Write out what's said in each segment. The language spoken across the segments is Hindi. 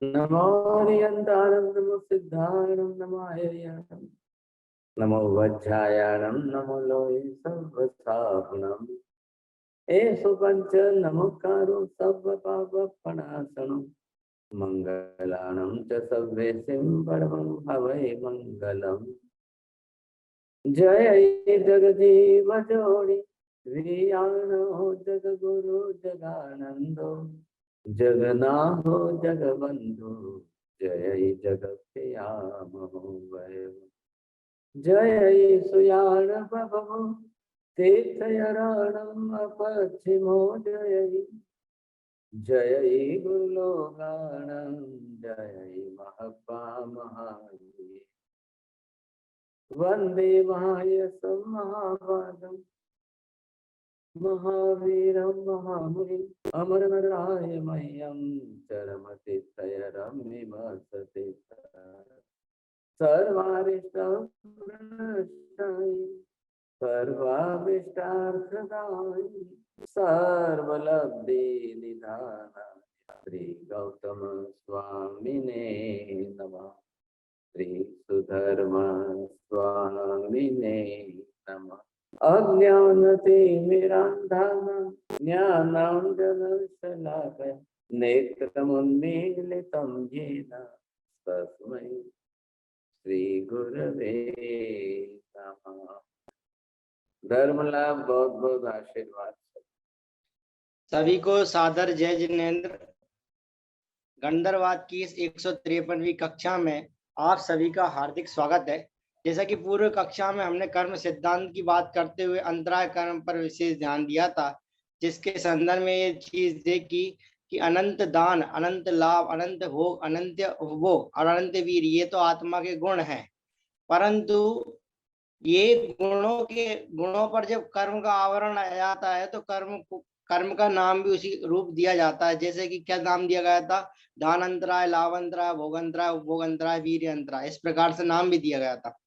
नमो नियंतारं नमो सिद्धारणं नमो आयर्याणं नमो वज्रायाणं नमो लोये सर्वस्थापनम् एषु पंच नमोकारो सर्वपापप्रणाशनम् मंगलानं च सर्वेसिं परमं हवै मंगलम्। जय जगदीव जोड़ी वीयानो जगगुरु जगानंदो जगनाहो जगबंधु जय जगत्यामो वै। जय सुयान प्रभु तीर्थयरणम अपचिमो जय जय गुरुलोगानंद जय महपा महावी वंदे महायसं महापादं महावीरं महामुनिम् अमरनराय मह्यं चरमतीर्थयरम्यमसते सर्वारिष्टप्रणश्चाय सर्वाभीष्टार्थदाय सर्वलब्धिनिधानाय श्री गौतम स्वामिने नमः। श्री सुधर्मा स्वामिने नमः। अज्ञानतिमिरान्धः ज्ञानाञ्जनशलाकया नेत्रमुन्मीलितं येन तस्मै श्री गुरवे नमः। धर्म लाभ बहुत बहुत आशीर्वाद। सभी को सादर जय जिनेन्द्र। गंधर्वाद की इस 153वीं कक्षा में आप सभी का हार्दिक स्वागत है। जैसा कि पूर्व कक्षा में हमने कर्म सिद्धांत की बात करते हुए अंतराय कर्म पर विशेष ध्यान दिया था, जिसके संदर्भ में ये चीज देखी कि अनंत दान, अनंत लाभ, अनंत भोग, अनंत उपभोग और अनंत वीर, ये तो आत्मा के गुण हैं। परंतु ये गुणों पर जब कर्म का आवरण आ जाता है तो कर्म का नाम भी उसी रूप दिया जाता है। जैसे कि क्या नाम दिया गया था? दान अंतराय, लाभ अंतराय, भोग अंतराय, उपभोग अंतराय, वीर्य अंतराय, इस प्रकार से नाम भी दिया गया था।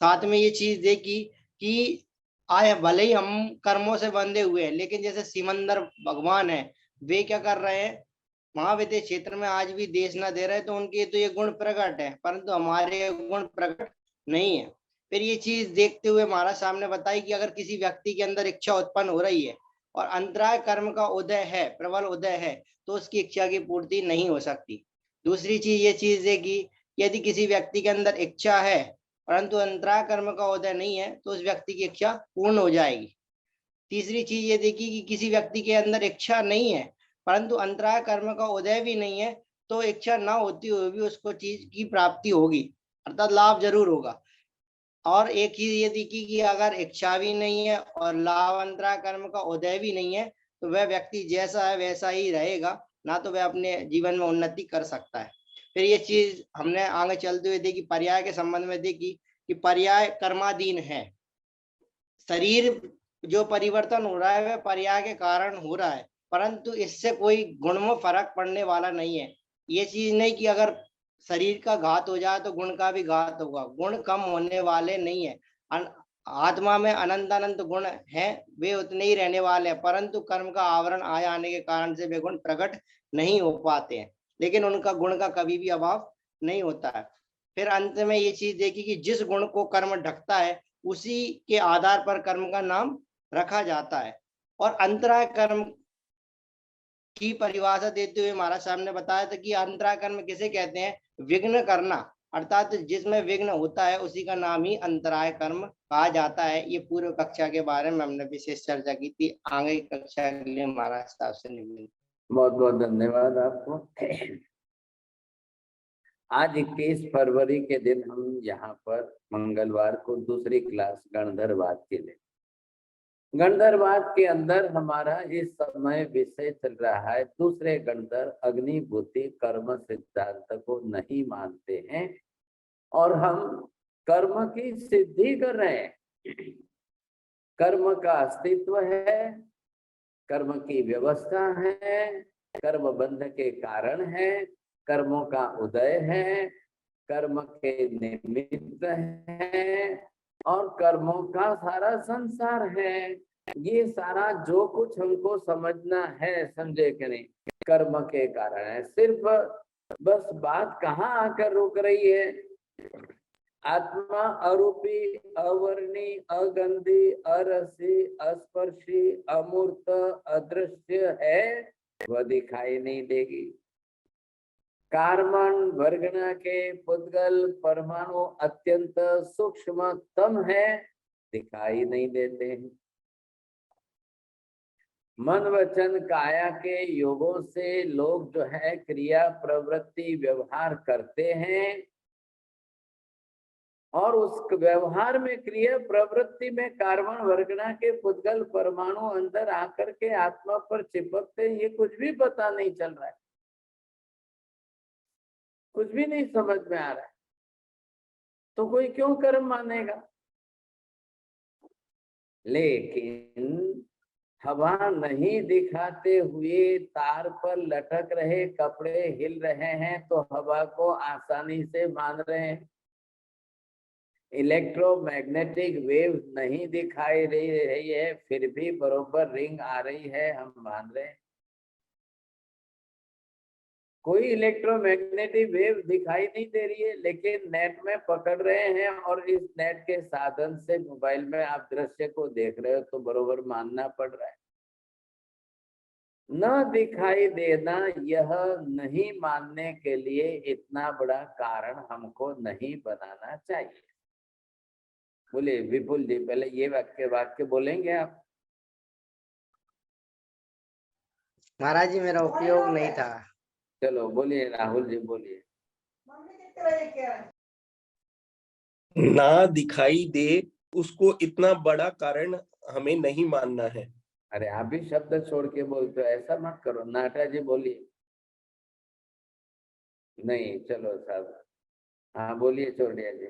साथ में ये चीज देखी कि आए भले ही हम कर्मों से बंधे हुए हैं, लेकिन जैसे सिमंदर भगवान है, वे क्या कर रहे हैं? महाविद्य क्षेत्र में आज भी देश न दे रहे, तो उनके तो ये गुण प्रकट है, परंतु हमारे गुण प्रकट नहीं है। फिर ये चीज देखते हुए हमारा सामने बताई कि अगर किसी व्यक्ति के अंदर इच्छा उत्पन्न हो रही है और अंतराय कर्म का उदय है, प्रबल उदय है, तो उसकी इच्छा की पूर्ति नहीं हो सकती। दूसरी चीज ये चीज है कि यदि किसी व्यक्ति के अंदर इच्छा है परंतु अंतराय कर्म का उदय नहीं है, तो उस व्यक्ति की इच्छा पूर्ण हो जाएगी। तीसरी चीज ये देखी कि किसी व्यक्ति के अंदर इच्छा नहीं है परंतु अंतराय कर्म का उदय भी नहीं है, तो इच्छा ना होती हुई भी उसको चीज की प्राप्ति होगी, अर्थात लाभ जरूर होगा। और एक चीज ये देखी कि अगर इच्छा भी नहीं है और लाभ अंतराय कर्म का उदय भी नहीं है, तो वह व्यक्ति जैसा है वैसा ही रहेगा, ना तो वह अपने जीवन में उन्नति कर सकता है। फिर ये चीज हमने आगे चलते हुए देखी, पर्याय के संबंध में देखी कि पर्याय कर्माधीन है। शरीर जो परिवर्तन हो रहा है वह पर्याय के कारण हो रहा है, परंतु इससे कोई गुण में फर्क पड़ने वाला नहीं है। ये चीज नहीं कि अगर शरीर का घात हो जाए तो गुण का भी घात होगा, गुण कम होने वाले नहीं है। आत्मा में अनंत अनंत गुण हैं, वे उतने ही रहने वाले हैं, परंतु कर्म का आवरण आ जाने के कारण से वे गुण प्रकट नहीं हो पाते हैं, लेकिन उनका गुण का कभी भी अभाव नहीं होता है। फिर अंत में ये चीज देखी कि जिस गुण को कर्म ढकता है उसी के आधार पर कर्म का नाम रखा जाता है। और अंतराय कर्म की परिभाषा देते हुए हमारा सामने बताया था कि अंतराय कर्म किसे कहते हैं? विघ्न करना, अर्थात जिसमें विघ्न होता है उसी का नाम ही अंतराय कर्म कहा जाता है। ये पूर्व कक्षा के बारे में हमने विशेष चर्चा की थी। आगे कक्षा के लिए हमारा हिसाब से निवेदन। बहुत बहुत धन्यवाद आपको। आज 21 फरवरी के दिन हम यहाँ पर मंगलवार को दूसरी क्लास गणधरवाद के लिए, गणधरवाद के अंदर हमारा इस समय विषय चल रहा है दूसरे गणधर अग्निभूति कर्म सिद्धांत को नहीं मानते हैं और हम कर्म की सिद्धि कर रहे हैं। कर्म का अस्तित्व है, कर्म की व्यवस्था है, कर्म बंध के कारण है, कर्मों का उदय है, कर्म के निमित्त है और कर्मों का सारा संसार है। ये सारा जो कुछ हमको समझना है, समझे कि नहीं, कर्म के कारण है। सिर्फ बस बात कहाँ आकर रुक रही है? आत्मा अरूपी, अवर्णी, अगंधी, अरसी, अस्पर्शी, अमूर्त, अदृश्य है, वह दिखाई नहीं देगी। कार्बन वर्गना के पुद्गल परमाणु अत्यंत सूक्ष्मतम है, दिखाई नहीं देते हैं। मन वचन काया के योगों से लोग जो है क्रिया प्रवृत्ति व्यवहार करते हैं, और उस व्यवहार में क्रिया प्रवृत्ति में कार्बन वर्गना के पुद्गल परमाणु अंदर आकर के आत्मा पर चिपकते, ये कुछ भी पता नहीं चल रहा है, कुछ भी नहीं समझ में आ रहा है, तो कोई क्यों कर्म मानेगा? लेकिन हवा नहीं दिखाते हुए तार पर लटक रहे कपड़े हिल रहे हैं तो हवा को आसानी से मान रहे हैं। इलेक्ट्रोमैग्नेटिक वेव नहीं दिखाई रही है, फिर भी बरोबर रिंग आ रही है, हम मान रहे हैं। कोई इलेक्ट्रोमैग्नेटिक वेव दिखाई नहीं दे रही है, लेकिन नेट में पकड़ रहे हैं, और इस नेट के साधन से मोबाइल में आप दृश्य को देख रहे हो तो बरोबर मानना पड़ रहा है। न दिखाई देना, यह नहीं मानने के लिए इतना बड़ा कारण हमको नहीं बनाना चाहिए। बोलिए विपुल जी, पहले ये वाक्य बोलेंगे आप? महाराज जी मेरा उपयोग नहीं था। चलो बोलिए राहुल जी, बोलिए। ना दिखाई दे उसको इतना बड़ा कारण हमें नहीं मानना है। अरे आप भी शब्द छोड़ के बोलते हो, ऐसा मत करो। नाटा जी बोलिए। नहीं, चलो साहब, हाँ बोलिए चौड़िया जी।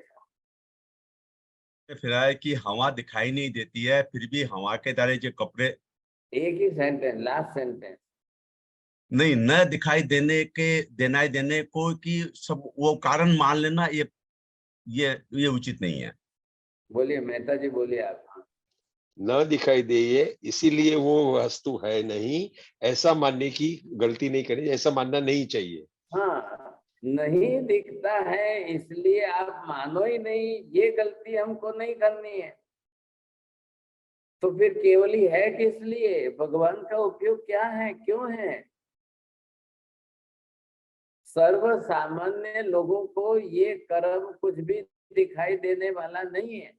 फिर है कि हवा दिखाई नहीं देती है, फिर भी हवा के द्वारा जो कपड़े, एक ही सेंटेंस, लास्ट सेंटेंस। नहीं, न दिखाई देने के देने को कि सब वो कारण मान लेना, ये उचित नहीं है। बोलिए मेहता जी, बोलिए आप। न दिखाई दे ये इसीलिए वो वस्तु है नहीं, ऐसा मानने की गलती नहीं करनी, ऐसा मानना नहीं चाहिए। हाँ, नहीं दिखता है इसलिए आप मानो ही नहीं, ये गलती हमको नहीं करनी है। तो फिर केवल ही है किस लिए? भगवान का उपयोग क्या है, क्यों है? सर्व सामान्य लोगों को ये कर्म कुछ भी दिखाई देने वाला नहीं है।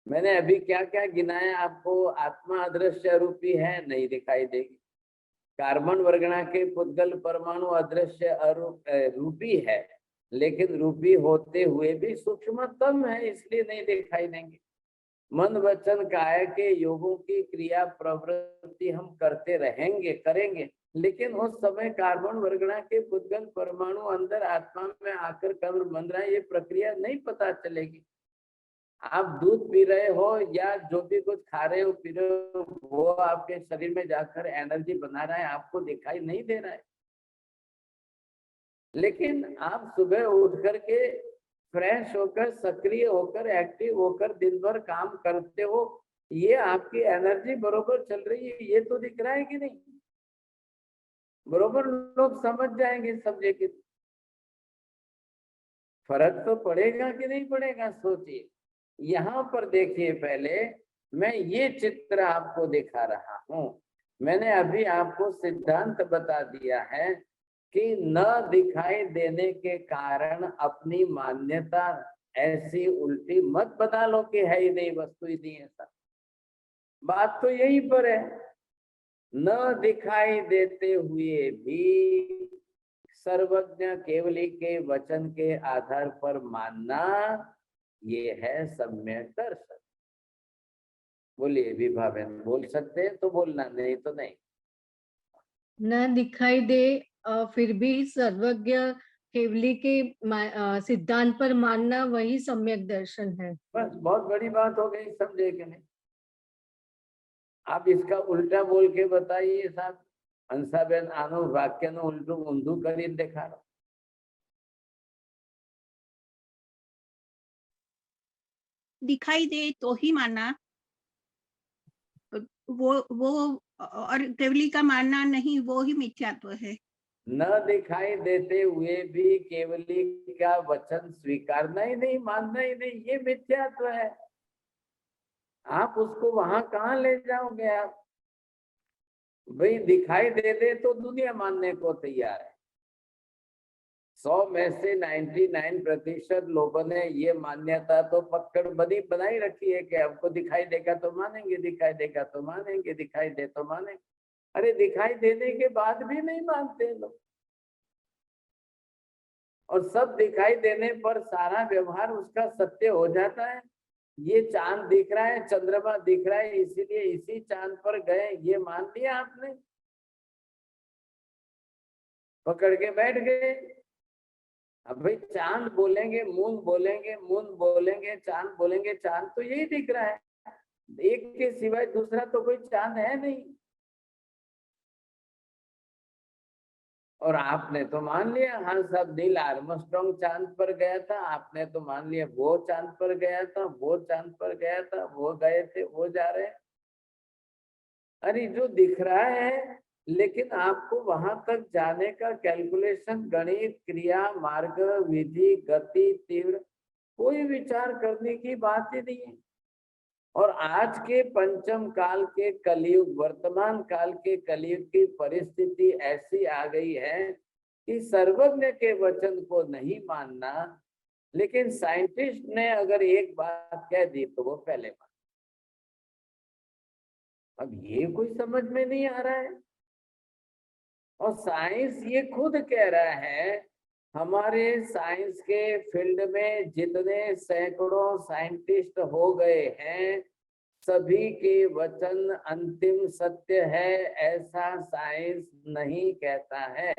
मैंने अभी क्या क्या गिनाया आपको। आत्मा अदृश्य रूपी है, नहीं दिखाई देगी। कार्बन वर्गना के पुद्गल परमाणु अदृश्य रूपी है, लेकिन रूपी होते हुए भी सूक्ष्मतम है, इसलिए नहीं दिखाई देंगे। मन वचन काया के योगों की क्रिया प्रवृत्ति हम करते रहेंगे, करेंगे, लेकिन उस समय कार्बन वर्गना के पुद्गल परमाणु अंदर आत्मा में आकर कर्म बन रहा है, ये प्रक्रिया नहीं पता चलेगी। आप दूध पी रहे हो या जो भी कुछ खा रहे हो पी रहे हो, वो आपके शरीर में जाकर एनर्जी बना रहा है, आपको दिखाई नहीं दे रहा है। लेकिन आप सुबह उठ करके फ्रेश होकर, सक्रिय होकर, एक्टिव होकर दिन भर काम करते हो, ये आपकी एनर्जी बरोबर चल रही है, ये तो दिख रहा है कि नहीं? बरोबर लोग समझ जाएंगे सब्जेक्ट। फर्क तो पड़ेगा कि नहीं पड़ेगा, सोचिए। यहाँ पर देखिए, पहले मैं ये चित्र आपको दिखा रहा हूं। मैंने अभी आपको सिद्धांत बता दिया है कि न दिखाई देने के कारण अपनी मान्यता ऐसी उल्टी मत बता लो कि है ही नहीं, वस्तु ही नहीं, ऐसा। बात तो यहीं पर है। न दिखाई देते हुए भी सर्वज्ञ केवली के वचन के आधार पर मानना, ये है सम्यक दर्शन। बोलिए विभा बहन, बोल सकते हैं तो बोलना, नहीं तो नहीं। न दिखाई दे फिर भी सर्वज्ञ केवली के सिद्धांत पर मानना, वही सम्यक दर्शन है। बस बहुत बड़ी बात हो गई, समझे कि नहीं? आप इसका उल्टा बोल के बताइए साहब। हंसाबेन आनो वाक्य नो उल्टू ऊंधू करी देखा रहा। दिखाई दे तो ही मानना, वो और केवली का मानना नहीं, वो ही मिथ्यात्व है। न दिखाई देते हुए भी केवली का वचन स्वीकारना ही नहीं, मानना ही नहीं, ये मिथ्यात्व है। आप उसको वहां कहाँ ले जाओगे आप? भाई दिखाई दे दे तो दुनिया मानने को तैयार है। 100 में से 99% लोगों ने ये मान्यता तो पकड़ बनी बनाई रखी है कि आपको दिखाई देगा तो मानेंगे, दिखाई देगा तो मानेंगे, दिखाई दे तो मानेंगे। अरे दिखाई देने के बाद भी नहीं मानते लोग, और सब दिखाई देने पर सारा व्यवहार उसका सत्य हो जाता है। ये चांद दिख रहा है, चंद्रमा दिख रहा है, इसीलिए इसी चांद पर गए, ये मान लिया आपने, पकड़ के बैठ गए। अब भाई चांद बोलेंगे, मून बोलेंगे, मून बोलेंगे, चांद बोलेंगे, चांद तो यही दिख रहा है, एक के सिवाय दूसरा तो कोई चांद है नहीं। और आपने तो मान लिया, हाँ सब नील आर्मस्ट्रांग चांद पर गया था, आपने तो मान लिया वो चांद पर गया था, वो चांद पर गया था, वो गए थे, वो जा रहे हैं। अरे जो दिख रहा है, लेकिन आपको वहां तक जाने का कैलकुलेशन, गणित, क्रिया, मार्ग, विधि, गति, तीव्र कोई विचार करने की बात ही नहीं है। और आज के पंचम काल के कलयुग, वर्तमान काल के कलयुग की परिस्थिति ऐसी आ गई है कि सर्वज्ञ के वचन को नहीं मानना, लेकिन साइंटिस्ट ने अगर एक बात कह दी तो वो पहले मान। अब ये कोई समझ में नहीं आ रहा है। और साइंस ये खुद कह रहा है, हमारे साइंस के फील्ड में जितने सैकड़ों साइंटिस्ट हो गए हैं, सभी के वचन अंतिम सत्य है, ऐसा साइंस नहीं कहता है।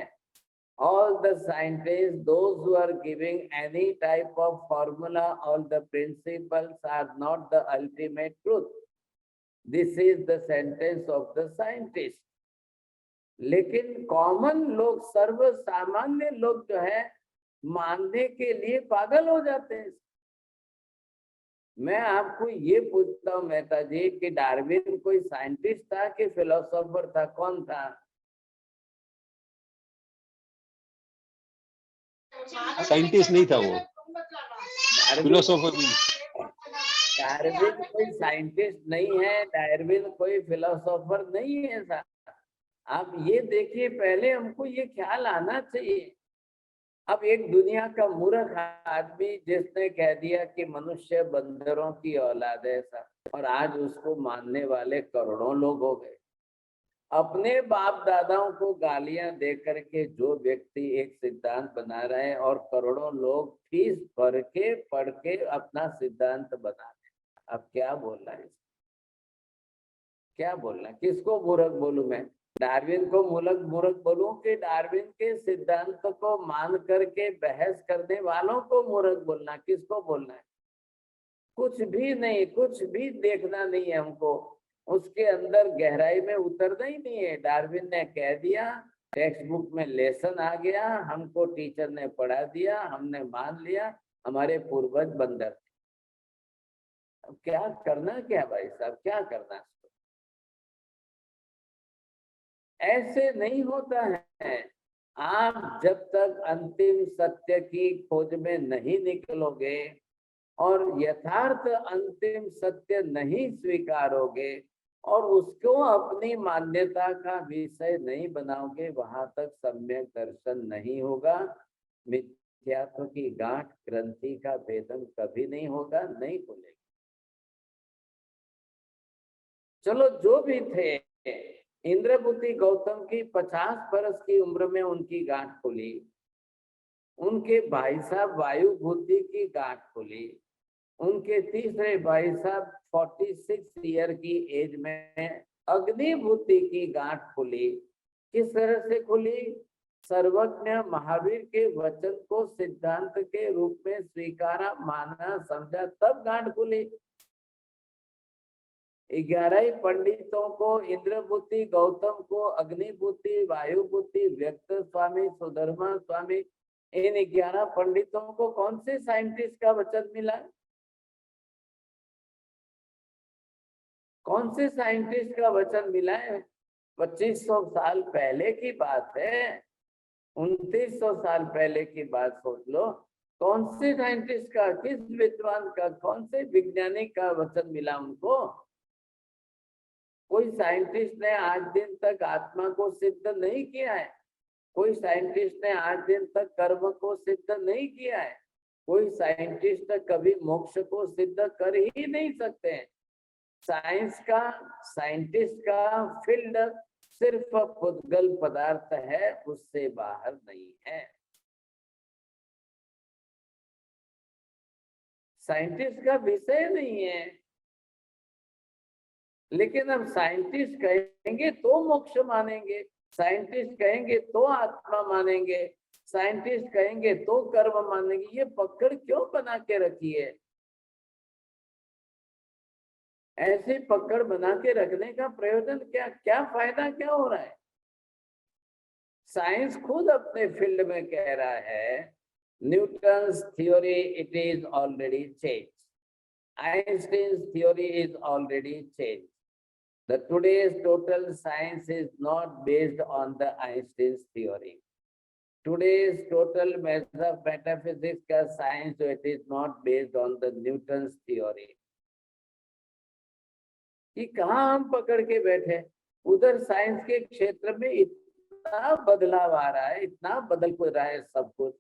All the scientists, those who are giving any type of formula, all the principles are not the ultimate truth. This is the sentence of the scientist. लेकिन कॉमन लोग, सर्व सामान्य लोग जो है, मानने के लिए पागल हो जाते हैं। मैं आपको ये पूछता हूँ मेहता जी कि डार्विन कोई साइंटिस्ट था कि फिलोसोफर था, कौन था? साइंटिस्ट नहीं था वो, फिलोसोफर भी। डार्विन कोई साइंटिस्ट नहीं है, डार्विन कोई फिलोसोफर नहीं है साहब। आप ये देखिए, पहले हमको ये ख्याल आना चाहिए। अब एक दुनिया का मूर्ख आदमी जिसने कह दिया कि मनुष्य बंदरों की औलाद है साहब, और आज उसको मानने वाले करोड़ों लोग हो गए। अपने बाप दादाओं को गालियां दे करके जो व्यक्ति एक सिद्धांत बना रहे हैं, और करोड़ों लोग फीस भर के पढ़ के अपना सिद्धांत बना रहे हैं, अब क्या बोलना है? क्या बोलना? किसको मूर्ख बोलूं मैं? डार्विन को मूर्ख बोलूं कि डार्विन के सिद्धांत को मान करके बहस करने वालों को मूर्ख बोलना? किसको बोलना है? कुछ भी नहीं, कुछ भी देखना नहीं है हमको, उसके अंदर गहराई में उतरना ही नहीं है। डार्विन ने कह दिया, टेक्स्ट बुक में लेसन आ गया, हमको टीचर ने पढ़ा दिया, हमने मान लिया, हमारे पूर्वज बंदर थे। अब क्या करना, क्या भाई साहब, क्या करना? ऐसे नहीं होता है। आप जब तक अंतिम सत्य की खोज में नहीं निकलोगे और यथार्थ अंतिम सत्य नहीं स्वीकारोगे और उसको अपनी मान्यता का विषय नहीं बनाओगे, वहां तक सम्यक दर्शन नहीं होगा। मिथ्यात्व की गांठ ग्रंथि का भेदन कभी नहीं होगा, नहीं खुलेगा। चलो जो भी थे, इंद्रबुद्धि गौतम की 50 बरस की उम्र में उनकी गांठ खुली, उनके भाई साहब वायुभूति की गांठ खुली, उनके तीसरे भाई साहब 46 ईयर की एज में अग्निभूति की गांठ खुली। किस तरह से खुली? सर्वज्ञ महावीर के वचन को सिद्धांत के रूप में स्वीकारा, माना, समझा, तब गांठ खुली। 11 पंडितों को, इंद्रबुद्धि गौतम को, अग्निभूति, वायुभूति, व्यक्त स्वामी, सुधर्मा स्वामी, इन 11 पंडितों को कौन से साइंटिस्ट का वचन मिला? कौन से साइंटिस्ट का वचन मिला है? 2500 साल पहले की बात है। 2900 साल पहले की बात सोच लो, कौन से साइंटिस्ट का, किस विद्वान का, कौन से वैज्ञानिक का वचन मिला उनको? कोई साइंटिस्ट ने आज दिन तक आत्मा को सिद्ध नहीं किया है, कोई साइंटिस्ट ने आज दिन तक कर्म को सिद्ध नहीं किया है, कोई साइंटिस्ट कभी मोक्ष को सिद्ध कर ही नहीं सकते हैं। साइंटिस्ट का फील्ड सिर्फ पुद्गल पदार्थ है, उससे बाहर नहीं है। साइंटिस्ट का विषय नहीं है। लेकिन अब साइंटिस्ट कहेंगे तो मोक्ष मानेंगे, साइंटिस्ट कहेंगे तो आत्मा मानेंगे, साइंटिस्ट कहेंगे तो कर्म मानेंगे। ये पकड़ क्यों बना के रखी है? ऐसी पकड़ बना के रखने का प्रयोजन क्या, क्या फायदा क्या हो रहा है? साइंस खुद अपने फील्ड में कह रहा है, Newton's theory it is already change, Einstein's theory is already change. The today's total science is not based on the Einstein's theory. Today's total metaphysics का science, it is not based on the Newton's theory. कि कहाँ हम पकड़ के बैठे? उधर साइंस के क्षेत्र में इतना बदलाव आ रहा है, इतना बदल रहा है सब कुछ,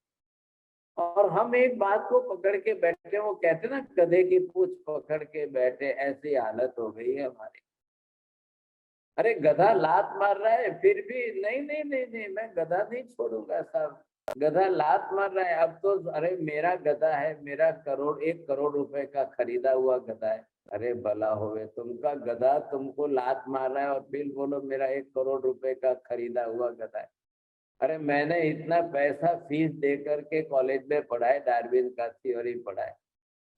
और हम एक बात को पकड़ के बैठे। वो कहते ना, गधे की पूंछ पकड़ के बैठे, ऐसी हालत हो गई है हमारी। अरे गधा लात मार रहा है फिर भी नहीं नहीं नहीं नहीं, मैं गधा नहीं छोड़ूंगा साहब। गधा लात मार रहा है, अब तो अरे मेरा गधा है, मेरा 1 करोड़ रुपए का खरीदा हुआ गधा है। अरे भला होवे, तुमका गधा तुमको लात मार रहा है और फिर बोलो मेरा 1 करोड़ रुपए का खरीदा हुआ गधा है। अरे मैंने इतना पैसा फीस दे करके कॉलेज में पढ़ाए, डार्विन का थ्योरी पढ़ाए।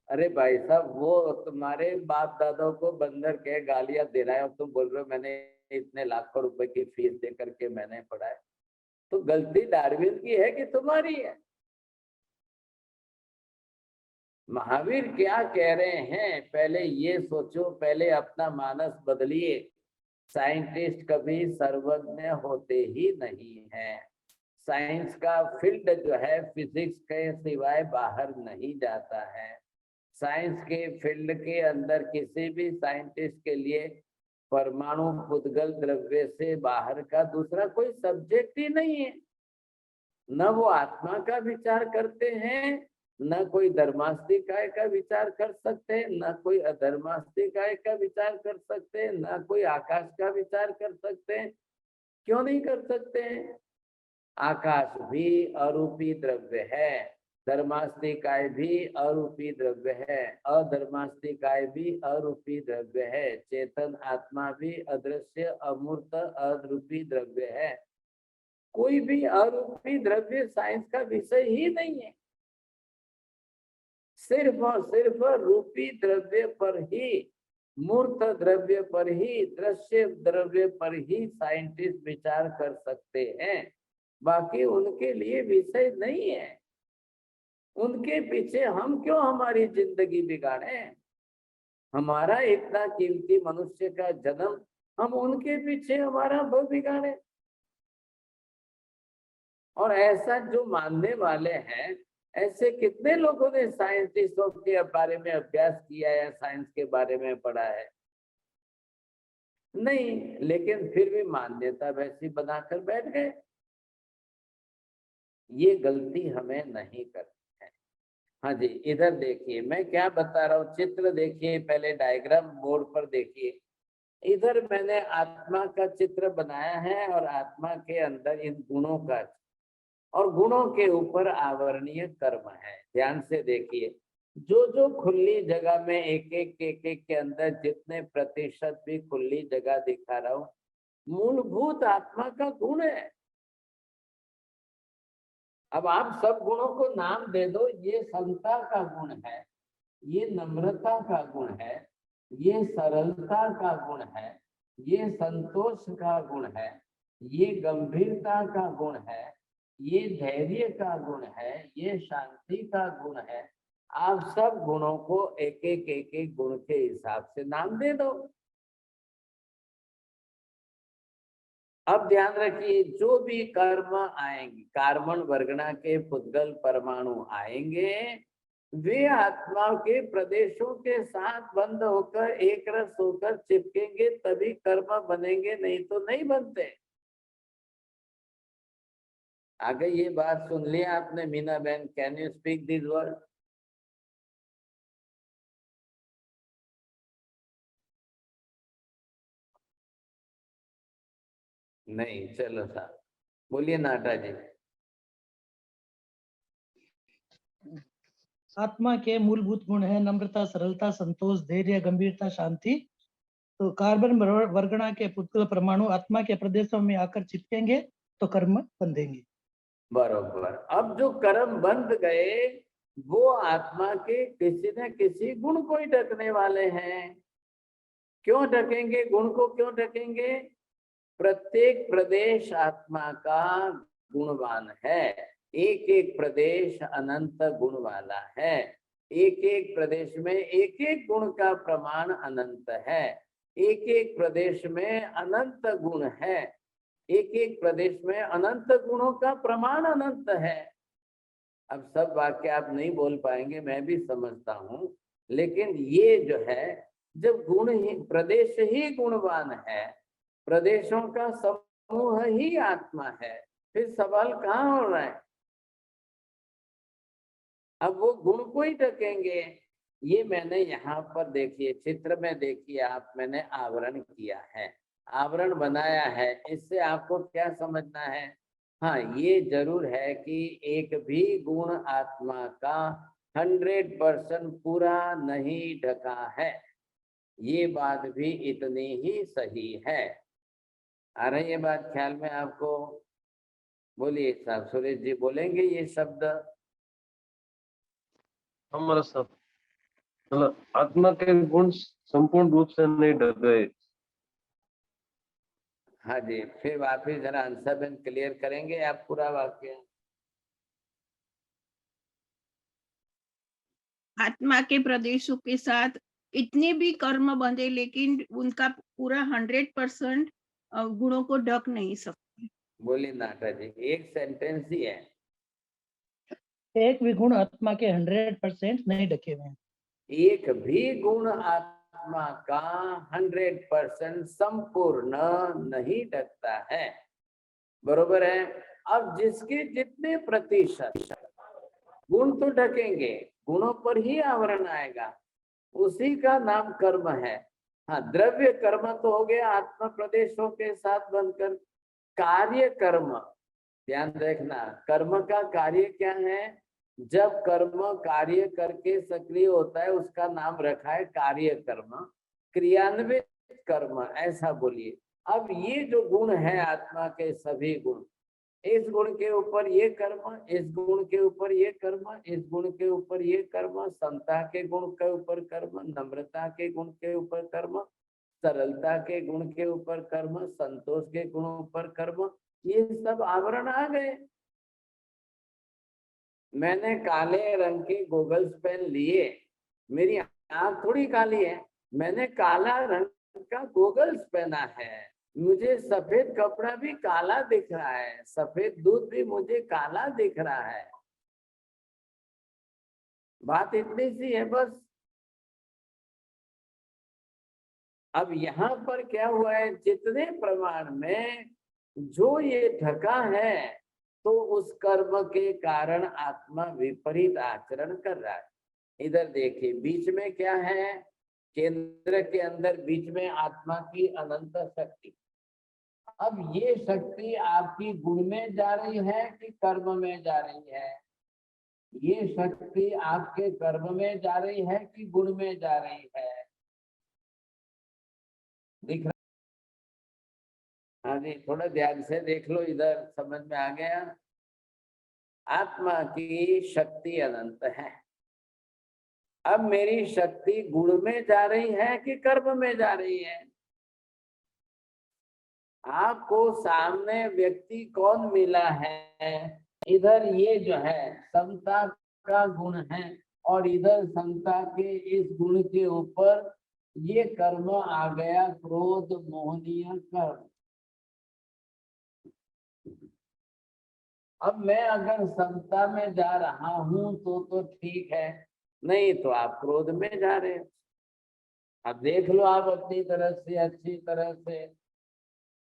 अरे भाई साहब, वो तुम्हारे बाप दादाओं को बंदर के गालियां दे रहा है और तुम बोल रहे हो मैंने इतने लाखों रुपए की फीस दे करके मैंने पढ़ाया। तो गलती डार्विन की है कि तुम्हारी है? महावीर क्या कह रहे हैं, पहले ये सोचो, पहले अपना मानस बदलिए। साइंटिस्ट कभी सर्वज्ञ होते ही नहीं है। साइंस का फील्ड जो है फिजिक्स के सिवाय बाहर नहीं जाता है। साइंस के फील्ड के अंदर किसी भी साइंटिस्ट के लिए परमाणु पुद्गल द्रव्य से बाहर का दूसरा कोई सब्जेक्ट ही नहीं है। न वो आत्मा का विचार करते हैं, न कोई धर्मास्तिकाय का विचार कर सकते हैं, न कोई अधर्मास्तिकाय का विचार कर सकते हैं, न कोई आकाश का विचार कर सकते हैं। क्यों नहीं कर सकते हैं? आकाश भी अरूपी द्रव्य है, धर्मास्तिकाय भी अरूपी द्रव्य है, अधर्मास्तिकाय भी अरूपी द्रव्य है, चेतन आत्मा भी अदृश्य अमूर्त अरूपी द्रव्य है। कोई भी अरूपी द्रव्य साइंस का विषय ही नहीं है। सिर्फ और सिर्फ रूपी द्रव्य पर ही, मूर्त द्रव्य पर ही, दृश्य द्रव्य पर ही साइंटिस्ट विचार कर सकते हैं। बाकी उनके लिए विषय नहीं है। उनके पीछे हम क्यों हमारी जिंदगी बिगाड़े? हमारा इतना कीमती मनुष्य का जन्म, हम उनके पीछे हमारा भव बिगाड़े? और ऐसा जो मानने वाले हैं, ऐसे कितने लोगों ने साइंटिस्टों के बारे में अभ्यास किया है, साइंस के बारे में पढ़ा है? नहीं, लेकिन फिर भी मान्यता वैसी बनाकर बैठ गए। ये गलती हमें नहीं करनी है। हाँ जी, इधर देखिए मैं क्या बता रहा हूँ, चित्र देखिए, पहले डायग्राम बोर्ड पर देखिए। इधर मैंने आत्मा का चित्र बनाया है और आत्मा के अंदर इन गुणों का, और गुणों के ऊपर आवरणीय कर्म है। ध्यान से देखिए, जो जो खुली जगह में एक एक के अंदर जितने प्रतिशत भी खुली जगह दिखा रहा हूं, मूलभूत आत्मा का गुण है। अब आप सब गुणों को नाम दे दो। ये समता का गुण है, ये नम्रता का गुण है, ये सरलता का गुण है, ये संतोष का गुण है, ये गंभीरता का गुण है, ये धैर्य का गुण है, ये शांति का गुण है। आप सब गुणों को एक एक गुण के हिसाब से नाम दे दो। अब ध्यान रखिए, जो भी कर्म आएंगे, कार्बन वर्गणा के पुद्गल परमाणु आएंगे, वे आत्मा के प्रदेशों के साथ बंद होकर एक रस होकर चिपकेंगे, तभी कर्म बनेंगे, नहीं तो नहीं बनते। आगे ये बात सुन लिया आपने मीना बहन, can you speak this word? नहीं, चलो साहब बोलिए नाटा जी। आत्मा के मूलभूत गुण है नम्रता, सरलता, संतोष, धैर्य, गंभीरता, शांति। तो कार्बन वर्गणा के पुद्गल परमाणु आत्मा के प्रदेशों में आकर चिपकेंगे तो कर्म बंधेंगे। बरोबर। अब जो कर्म बंध गए वो आत्मा के किसी न किसी गुण को ही ढकने वाले हैं। क्यों ढकेंगे? गुण को क्यों ढकेंगे? प्रत्येक प्रदेश आत्मा का गुणवान है, एक एक प्रदेश अनंत गुण वाला है, एक एक प्रदेश में एक एक गुण का प्रमाण अनंत है, एक एक प्रदेश में अनंत गुण है, एक एक प्रदेश में अनंत गुणों का प्रमाण अनंत है। अब सब वाक्य आप नहीं बोल पाएंगे, मैं भी समझता हूँ, लेकिन ये जो है, जब गुण ही प्रदेश ही गुणवान है, प्रदेशों का समूह ही आत्मा है, फिर सवाल कहाँ हो रहा है? अब वो गुण को ही ढकेंगे। ये मैंने यहाँ पर देखिए चित्र में देखिए आप, मैंने आवरण किया है, आवरण बनाया है। इससे आपको क्या समझना है? हाँ, ये जरूर है कि एक भी गुण आत्मा का 100% पूरा नहीं ढका है, ये बात भी इतनी ही सही है। आ रही है बात ख्याल में आपको? बोलिए साहब, सुरेश जी बोलेंगे ये शब्द? हमारा सब मतलब आत्मा के गुण संपूर्ण रूप से नहीं ढक गए। हाँ जी, फिर वापिस जरा आंसर में क्लियर करेंगे आप पूरा वाक्य? आत्मा के प्रदेशों के साथ इतने भी कर्म बंधे, लेकिन उनका पूरा 100% गुणों को ढक नहीं सकते। बोलिए नाटा जी, एक सेंटेंस ही है। एक भी गुण आत्मा के 100% नहीं ढके हुए हैं। एक भी गुण आत्मा का 100% संपूर्ण नहीं ढकता है, बरोबर है। अब जिसके जितने प्रतिशत गुण तो ढकेंगे, गुणों पर ही आवरण आएगा, उसी का नाम कर्म है। हाँ, द्रव्य कर्म तो हो गया आत्मा प्रदेशों के साथ बनकर। कार्य कर्म, ध्यान रखना, कर्म का कार्य क्या है? जब कर्म कार्य करके सक्रिय होता है उसका नाम रखा है कार्य कर्म, क्रियान्वित कर्म, ऐसा बोलिए। अब ये जो गुण है आत्मा के सभी गुण, इस गुण के ऊपर ये कर्म, इस गुण के ऊपर ये कर्म, इस गुण के ऊपर ये कर्म, समता के गुण के ऊपर कर्म, नम्रता के गुण के ऊपर कर्म, सरलता के गुण के ऊपर कर्म, संतोष के गुण ऊपर कर्म, ये सब आवरण आ गए। मैंने काले रंग के गॉगल्स पहन लिए, मेरी आंख थोड़ी काली है, मैंने काला रंग का गॉगल्स पहना है, मुझे सफेद कपड़ा भी काला दिख रहा है, सफेद दूध भी मुझे काला दिख रहा है। बात इतनी सी है बस। अब यहाँ पर क्या हुआ है, जितने प्रमाण में जो ये ढका है, तो उस कर्म के कारण आत्मा विपरीत आचरण कर रहा है। इधर देखिए बीच में क्या है, केंद्र के अंदर बीच में आत्मा की अनंत शक्ति। अब ये शक्ति आपकी गुण में जा रही है कि कर्म में जा रही है? ये शक्ति आपके कर्म में जा रही है कि गुण में जा रही है? दिख रहा? हाँ जी, थोड़ा ध्यान से देख लो, इधर समझ में आ गया? आत्मा की शक्ति अनंत है। अब मेरी शक्ति गुण में जा रही है कि कर्म में जा रही है? आपको सामने व्यक्ति कौन मिला है? इधर ये जो है समता का गुण है, और इधर समता के इस गुण के ऊपर ये कर्म आ गया, क्रोध मोहनीय कर्म। अब मैं अगर समता में जा रहा हूं तो ठीक है, नहीं तो आप क्रोध में जा रहे हो। अब देख लो आप अपनी तरफ से अच्छी तरह से।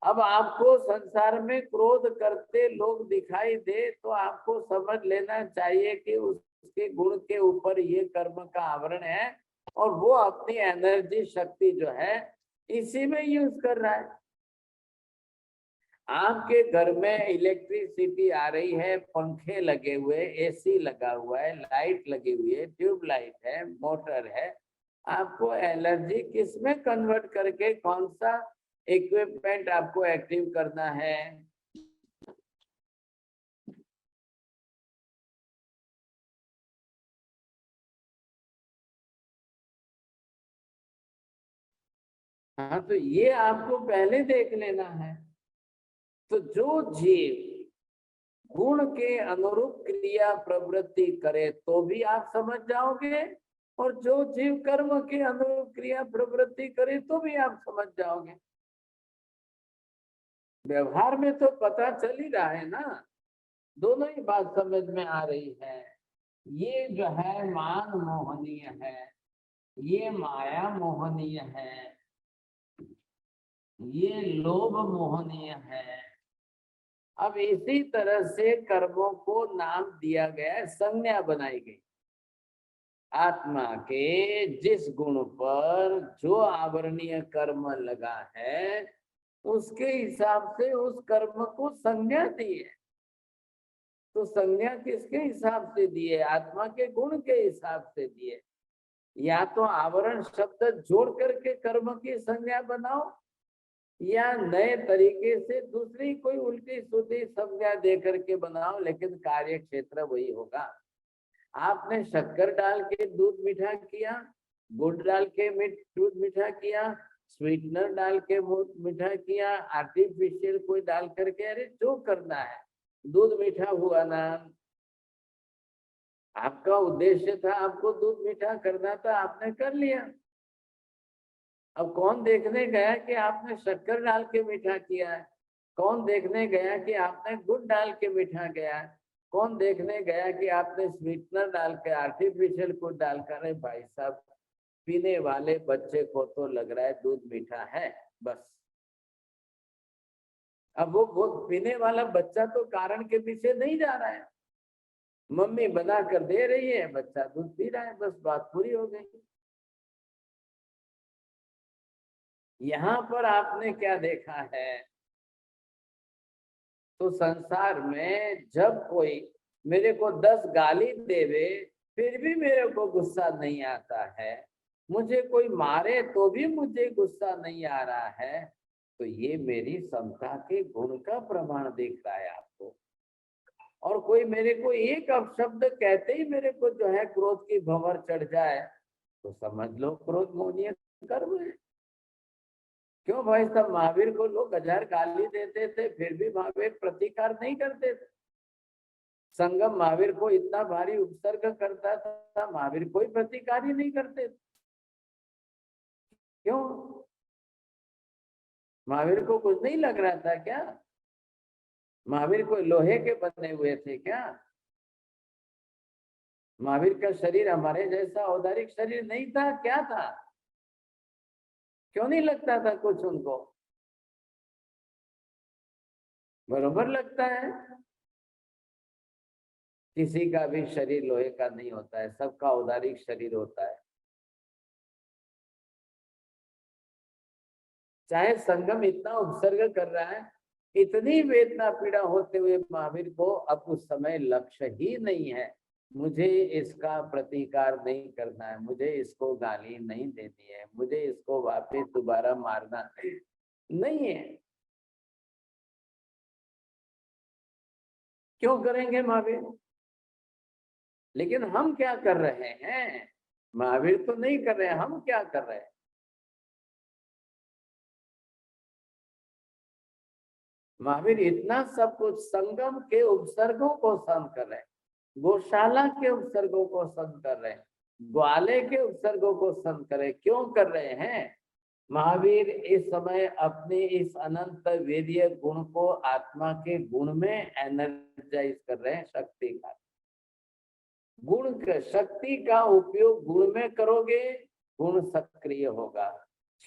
अब आपको संसार में क्रोध करते लोग दिखाई दे तो आपको समझ लेना चाहिए कि उसके गुण के ऊपर ये कर्म का आवरण है और वो अपनी एनर्जी शक्ति जो है इसी में यूज कर रहा है। आपके घर में इलेक्ट्रिसिटी आ रही है, पंखे लगे हुए, एसी लगा हुआ है, लाइट लगी हुई है, ट्यूबलाइट है, मोटर है, आपको एनर्जी किस में कन्वर्ट करके कौन सा इक्विपमेंट आपको एक्टिव करना है? हाँ, तो ये आपको पहले देख लेना है। तो जो जीव गुण के अनुरूप क्रिया प्रवृत्ति करे तो भी आप समझ जाओगे, और जो जीव कर्म के अनुरूप क्रिया प्रवृत्ति करे तो भी आप समझ जाओगे। व्यवहार में तो पता चल ही रहा है ना, दोनों ही बात समझ में आ रही है। ये जो है मान मोहनीय है, ये माया मोहनीय है, ये लोभ मोहनीय है। अब इसी तरह से कर्मों को नाम दिया गया, संज्ञा बनाई गई। आत्मा के जिस गुण पर जो आवरणीय कर्म लगा है उसके हिसाब से उस कर्म को संज्ञा दी है। तो संज्ञा किसके हिसाब से दी है? आत्मा के गुण के हिसाब से दी है। या तो आवरण शब्द जोड़ करके कर्म की संज्ञा बनाओ, या नए तरीके से दूसरी कोई उल्टी सीधी संज्ञा दे करके बनाओ, लेकिन कार्य क्षेत्र वही होगा। आपने शक्कर डाल के दूध मीठा किया, गुड़ डाल के दूध मीठा किया, स्वीटनर डाल के मीठा किया, आर्टिफिशियल कोई डाल करके, अरे जो करना है, दूध मीठा हुआ ना। आपका उद्देश्य था, आपको दूध मीठा करना था, आपने कर लिया। अब कौन देखने गया कि आपने शक्कर डाल के मीठा किया है? कौन देखने गया कि आपने गुड़ डाल के मीठा किया है? कौन देखने गया कि आपने स्वीटनर डाल के, आर्टिफिशियल गुड़ डालकर? अरे भाई साहब, पीने वाले बच्चे को तो लग रहा है दूध मीठा है, बस। अब वो पीने वाला बच्चा तो कारण के पीछे नहीं जा रहा है, मम्मी बना कर दे रही है, बच्चा दूध पी रहा है, बस बात पूरी हो गई। यहाँ पर आपने क्या देखा है? तो संसार में जब कोई मेरे को 10 गाली देवे फिर भी मेरे को गुस्सा नहीं आता है, मुझे कोई मारे तो भी मुझे गुस्सा नहीं आ रहा है, तो ये मेरी समता के गुण का प्रमाण दिख रहा है आपको। और कोई मेरे को एक अपशब्द कहते ही मेरे को जो है क्रोध की भंवर चढ़ जाए, तो समझ लो क्रोध मोहनीय कर्म है। क्यों भाई साहब, महावीर को लोग 1000 गाली देते थे फिर भी महावीर प्रतिकार नहीं करते थे। संगम महावीर को इतना भारी उपसर्ग करता था, महावीर कोई प्रतिकार ही नहीं करते थे। क्यों? महावीर को कुछ नहीं लग रहा था क्या? महावीर कोई लोहे के बने हुए थे क्या? महावीर का शरीर हमारे जैसा औदारिक शरीर नहीं था, क्या था? क्यों नहीं लगता था कुछ उनको? बरोबर लगता है। किसी का भी शरीर लोहे का नहीं होता है, सबका औदारिक शरीर होता है। चाहे संगम इतना उपसर्ग कर रहा है, इतनी वेदना पीड़ा होते हुए महावीर को अब उस समय लक्ष्य ही नहीं है, मुझे इसका प्रतिकार नहीं करना है, मुझे इसको गाली नहीं देनी है, मुझे इसको वापस दोबारा मारना नहीं है। क्यों करेंगे महावीर? लेकिन हम क्या कर रहे हैं? महावीर तो नहीं कर रहे हैं, हम क्या कर रहे हैं? महावीर इतना सब कुछ संगम के उपसर्गों को सहन कर रहे हैं, गौशाला के उपसर्गों को सहन कर रहे हैं, ग्वाले के उपसर्गों को सहन कर रहे हैं। क्यों कर रहे हैं? महावीर इस समय अपने इस अनंत वीर्य गुण को आत्मा के गुण में एनर्जाइज कर रहे हैं। शक्ति का गुण का शक्ति का उपयोग गुण में करोगे, गुण सक्रिय होगा।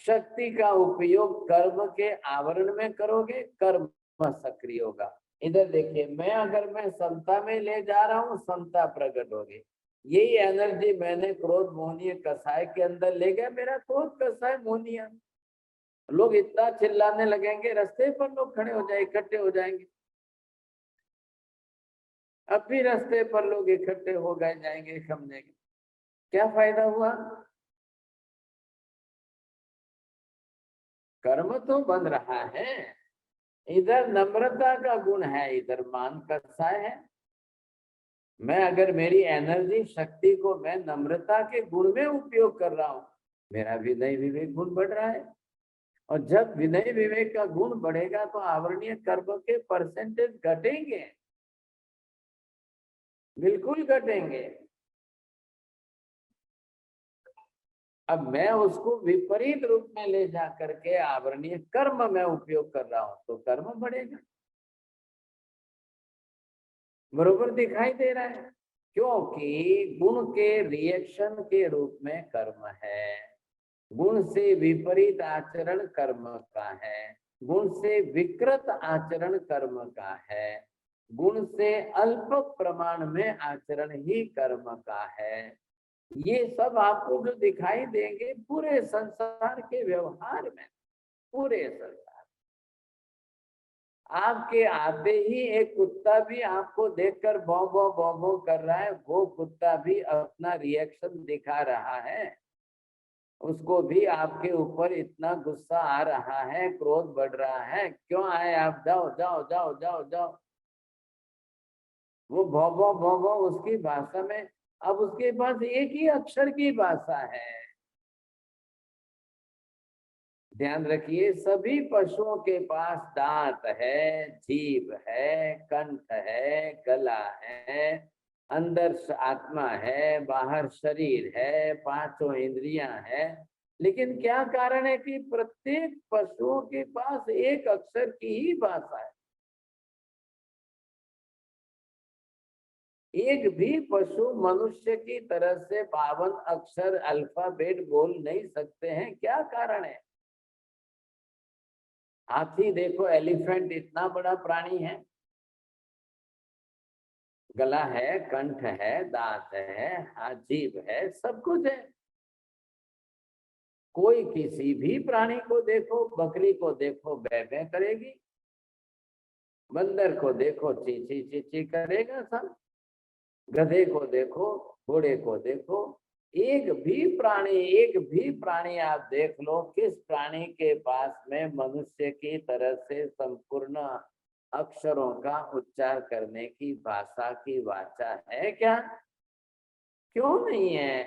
शक्ति का उपयोग कर्म के आवरण में करोगे, कर्म सक्रिय होगा। इधर देखिए, मैं समता में ले जा रहा हूँ, समता प्रकट होगी। यही एनर्जी मैंने क्रोध मोहनीय कसाय के अंदर ले गया, मेरा क्रोध कसाय मोहनीय। लोग इतना चिल्लाने लगेंगे, रास्ते पर लोग खड़े हो जाए, इकट्ठे हो जाएंगे। अब भी रास्ते पर लोग इकट्ठे हो गए जाएंगे, समझेंगे क्या फायदा हुआ? कर्म तो बन रहा है। इधर नम्रता का गुण है, इधर मान कसाय है। मैं अगर मेरी एनर्जी शक्ति को मैं नम्रता के गुण में उपयोग कर रहा हूं, मेरा विनय विवेक गुण बढ़ रहा है। और जब विनय विवेक का गुण बढ़ेगा तो आवरणीय कर्म के परसेंटेज घटेंगे, बिल्कुल घटेंगे। अब मैं उसको विपरीत रूप में ले जा करके आवरणीय कर्म में उपयोग कर रहा हूं तो कर्म बढ़ेगा। बरोबर दिखाई दे रहा है, क्योंकि गुण के रिएक्शन के रूप में कर्म है। गुण से विपरीत आचरण कर्म का है, गुण से विकृत आचरण कर्म का है, गुण से अल्प प्रमाण में आचरण ही कर्म का है। ये सब आपको जो दिखाई देंगे पूरे संसार के व्यवहार में, पूरे संसार। आपके आते ही एक कुत्ता भी आपको देखकर भौं भौं भौं भौं कर रहा है, वो कुत्ता भी अपना रिएक्शन दिखा रहा है। उसको भी आपके ऊपर इतना गुस्सा आ रहा है, क्रोध बढ़ रहा है, क्यों आए आप, जाओ जाओ जाओ जाओ जाओ। वो भौं भौं भौं भौं उसकी भाषा में, अब उसके पास एक ही अक्षर की भाषा है। ध्यान रखिए, सभी पशुओं के पास दांत है, जीभ है, कंठ है, गला है, अंदर आत्मा है, बाहर शरीर है, पांचों इंद्रियां है। लेकिन क्या कारण है कि प्रत्येक पशुओं के पास एक अक्षर की ही भाषा है। एक भी पशु मनुष्य की तरह से 52 अक्षर अल्फाबेट बोल नहीं सकते हैं, क्या कारण है? हाथी देखो, एलिफेंट इतना बड़ा प्राणी है, गला है, कंठ है, दांत है, जीभ है, सब कुछ है। कोई किसी भी प्राणी को देखो, बकरी को देखो बै बै करेगी, बंदर को देखो चींची चींची करेगा सब, गधे को देखो, घोड़े को देखो। एक भी प्राणी आप देख लो, किस प्राणी के पास में मनुष्य की तरह से संपूर्ण अक्षरों का उच्चार करने की भाषा की वाचा है क्या? क्यों नहीं है?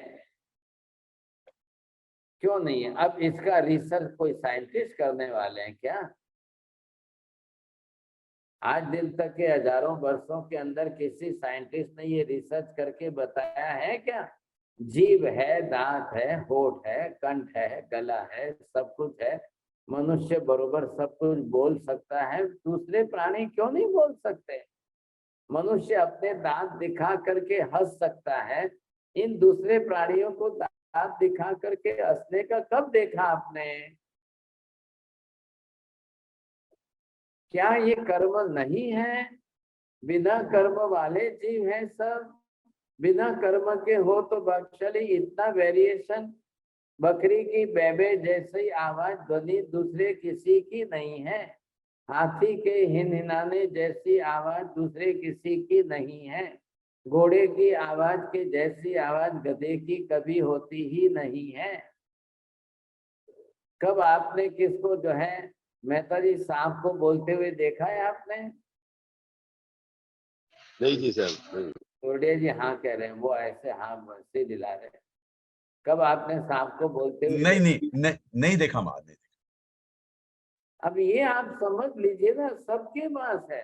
क्यों नहीं है? अब इसका रिसर्च कोई साइंटिस्ट करने वाले हैं क्या? आज दिन तक के हजारों वर्षों के अंदर किसी साइंटिस्ट ने ये रिसर्च करके बताया है क्या? जीभ है, दांत है, होठ है, कंठ है, गला है, सब कुछ है, मनुष्य बरोबर सब कुछ बोल सकता है, दूसरे प्राणी क्यों नहीं बोल सकते? मनुष्य अपने दांत दिखा करके हंस सकता है, इन दूसरे प्राणियों को दांत दिखा करके हंसने का कब देखा आपने? क्या ये कर्म नहीं है? बिना कर्म वाले जीव है सब। बिना कर्म के हो तो बख्शली इतना वेरिएशन, बकरी की बेबे जैसी आवाज ध्वनि दूसरे किसी की नहीं है, हाथी के हिनहिनाने जैसी आवाज दूसरे किसी की नहीं है, घोड़े की आवाज के जैसी आवाज गधे की कभी होती ही नहीं है। कब आपने किसको जो है मेहता जी सांप को बोलते हुए देखा है आपने? नहीं जी सर, नहीं। तोड़िया जी हाँ कह रहे हैं, वो ऐसे हाँ से दिला रहे हैं। कब आपने सांप को बोलते हुए? नहीं देखा महादेव। अब ये आप समझ लीजिए ना, सबके पास है।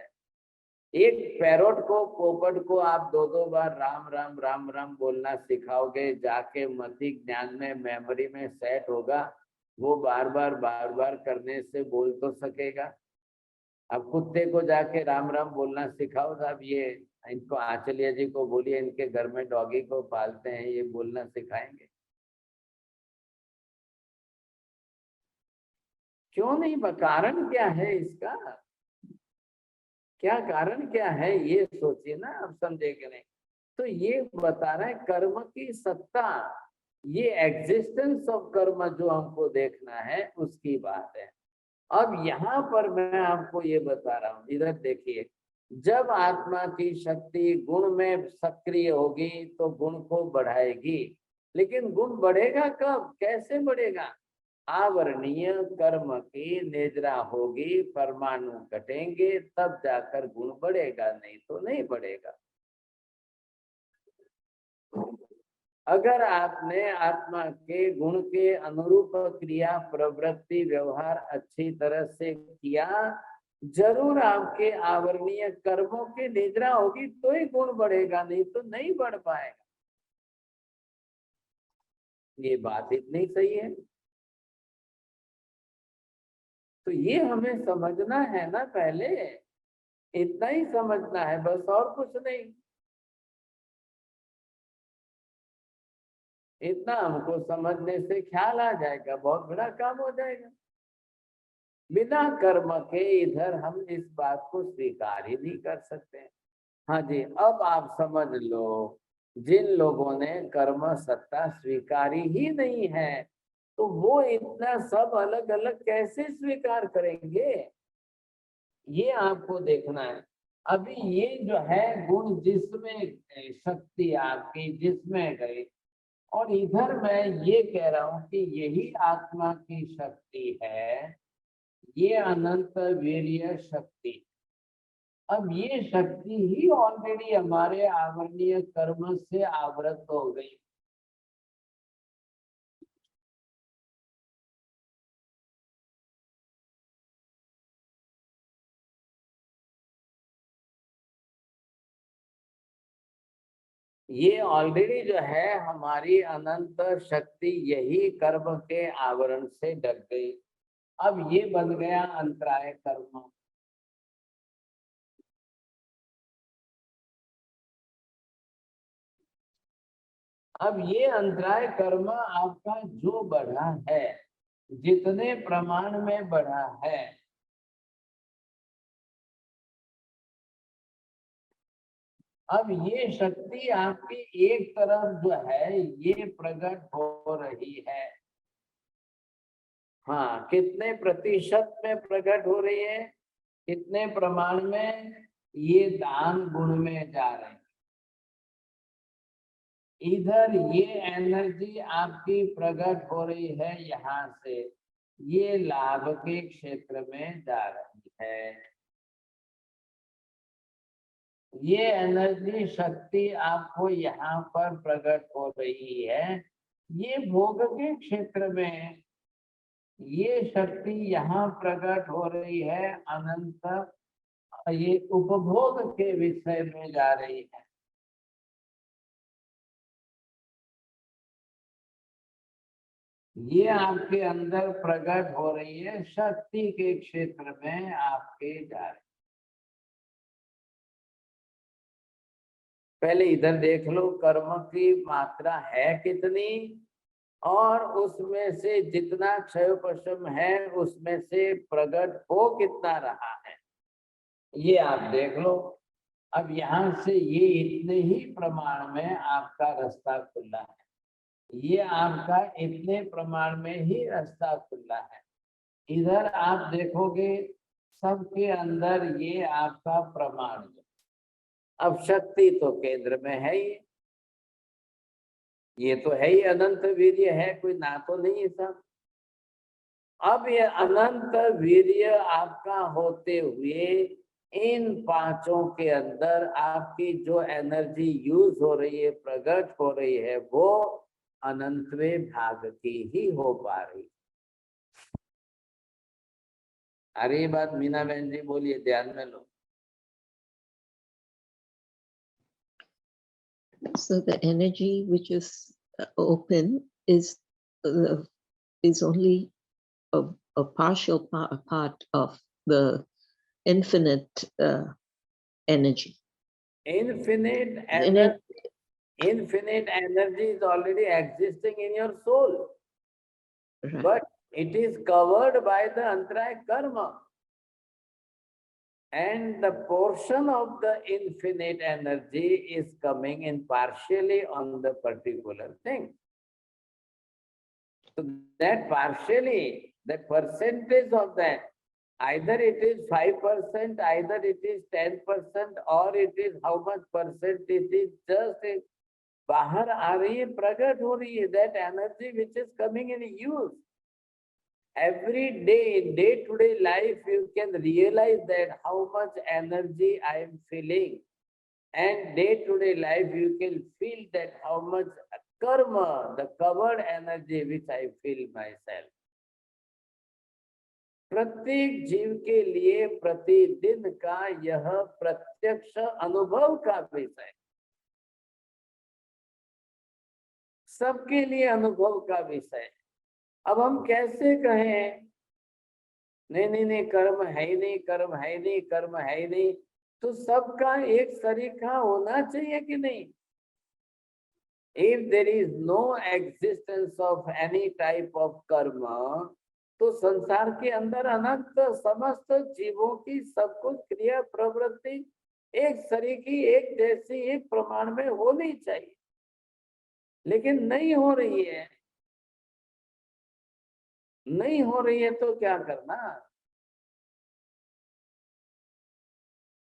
एक पैरोट को, पोपट को आप दो बार राम राम राम राम बोलना सिखाओगे, जाके मति ज्ञान में, मेमोरी में सेट होगा, वो बार बार करने से बोल तो सकेगा। अब कुत्ते को जाके राम राम बोलना सिखाओ साहब, ये इनको आंचलिया जी को बोलिए, इनके घर में डॉगी को पालते हैं, ये बोलना सिखाएंगे? क्यों नहीं? कारण क्या है इसका? क्या कारण क्या है ये सोचिए ना, आप समझेंगे नहीं। तो ये बता रहा है कर्म की सत्ता, ये एग्जिस्टेंस ऑफ कर्म जो हमको देखना है उसकी बात है। अब यहाँ पर मैं आपको ये बता रहा हूँ, इधर देखिए, जब आत्मा की शक्ति गुण में सक्रिय होगी तो गुण को बढ़ाएगी, लेकिन गुण बढ़ेगा कब, कैसे बढ़ेगा? आवरणीय कर्म की निद्रा होगी, परमाणु घटेंगे, तब जाकर गुण बढ़ेगा, नहीं तो नहीं बढ़ेगा। अगर आपने आत्मा के गुण के अनुरूप क्रिया प्रवृत्ति व्यवहार अच्छी तरह से किया, जरूर आपके आवरणीय कर्मों की निद्रा होगी तो ही गुण बढ़ेगा, नहीं तो नहीं बढ़ पाएगा। ये बात इतनी सही है। तो ये हमें समझना है ना, पहले इतना ही समझना है बस, और कुछ नहीं। इतना हमको समझने से ख्याल आ जाएगा, बहुत बड़ा काम हो जाएगा। बिना कर्म के इधर हम इस बात को स्वीकार ही नहीं कर सकते। हाँ जी, अब आप समझ लो, जिन लोगों ने कर्म सत्ता स्वीकारी ही नहीं है, तो वो इतना सब अलग अलग कैसे स्वीकार करेंगे, ये आपको देखना है। अभी ये जो है गुण जिसमें शक्ति आपकी जिसमें गई, और इधर मैं ये कह रहा हूं कि यही आत्मा की शक्ति है, ये अनंत वीर्य शक्ति। अब ये शक्ति ही ऑलरेडी हमारे आवरणीय कर्म से आवृत हो गई। ये ऑलरेडी जो है हमारी अनंत शक्ति यही कर्म के आवरण से ढक गई। अब ये बन गया अंतराय कर्म। अब ये अंतराय कर्म आपका जो बढ़ा है, जितने प्रमाण में बढ़ा है, अब ये शक्ति आपकी एक तरफ जो है ये प्रकट हो रही है। हाँ, कितने प्रतिशत में प्रकट हो रही है, कितने प्रमाण में? ये दान गुण में जा रहे हैं। इधर ये एनर्जी आपकी प्रकट हो रही है, यहाँ से ये लाभ के क्षेत्र में जा रही है। ये एनर्जी शक्ति आपको यहाँ पर प्रकट हो रही है, ये भोग के क्षेत्र में ये शक्ति यहाँ प्रकट हो रही है, अनंत ये उपभोग के विषय में जा रही है। ये आपके अंदर प्रकट हो रही है, शक्ति के क्षेत्र में आपके जा रही है। पहले इधर देख लो कर्म की मात्रा है कितनी, और उसमें से जितना क्षय पश्चिम है उसमें से प्रकट हो कितना रहा है, ये आप देख लो। अब यहाँ से ये इतने ही प्रमाण में आपका रास्ता खुला है, ये आपका इतने प्रमाण में ही रास्ता खुला है। इधर आप देखोगे सबके अंदर ये आपका प्रमाण। अब शक्ति तो केंद्र में है ही, ये तो है ही, अनंत वीर्य है, कोई ना तो नहीं है सब। अब ये अनंत वीर्य आपका होते हुए इन पांचों के अंदर आपकी जो एनर्जी यूज हो रही है, प्रकट हो रही है, वो अनंतवें भाग की ही हो पा रही। अरे ये बात मीना बहन जी बोलिए, ध्यान में लो। So the energy which is open is only a partial part of the infinite energy. Infinite And it- infinite energy is already existing in your soul, right. but it is covered by the antaraya karma. And the portion of the infinite energy is coming in partially on the particular thing. So that partially, that percentage of that, either it is 5%, either it is 10%, or it is how much percent it is, just a bahar aa rahi hai, pragat ho rahi hai, that energy which is coming in use. Every day, in day-to-day life, you can realize that how much energy I am feeling. And day-to-day life, you can feel that how much karma, the covered energy which I feel myself. प्रत्येक जीव के लिए प्रतिदिन का यह प्रत्यक्ष अनुभव का विषय, सबके लिए अनुभव का विषय। अब हम कैसे कहें नहीं नहीं नहीं कर्म है ही नहीं, कर्म है ही नहीं, कर्म है ही नहीं, तो सबका एक तरीका होना चाहिए कि नहीं? If there is no existence of any type of karma, तो संसार के अंदर अनंत समस्त जीवों की सब कुछ क्रिया प्रवृत्ति एक सरीकी, एक जैसी, एक प्रमाण में होनी चाहिए, लेकिन नहीं हो रही है। नहीं हो रही है तो क्या करना?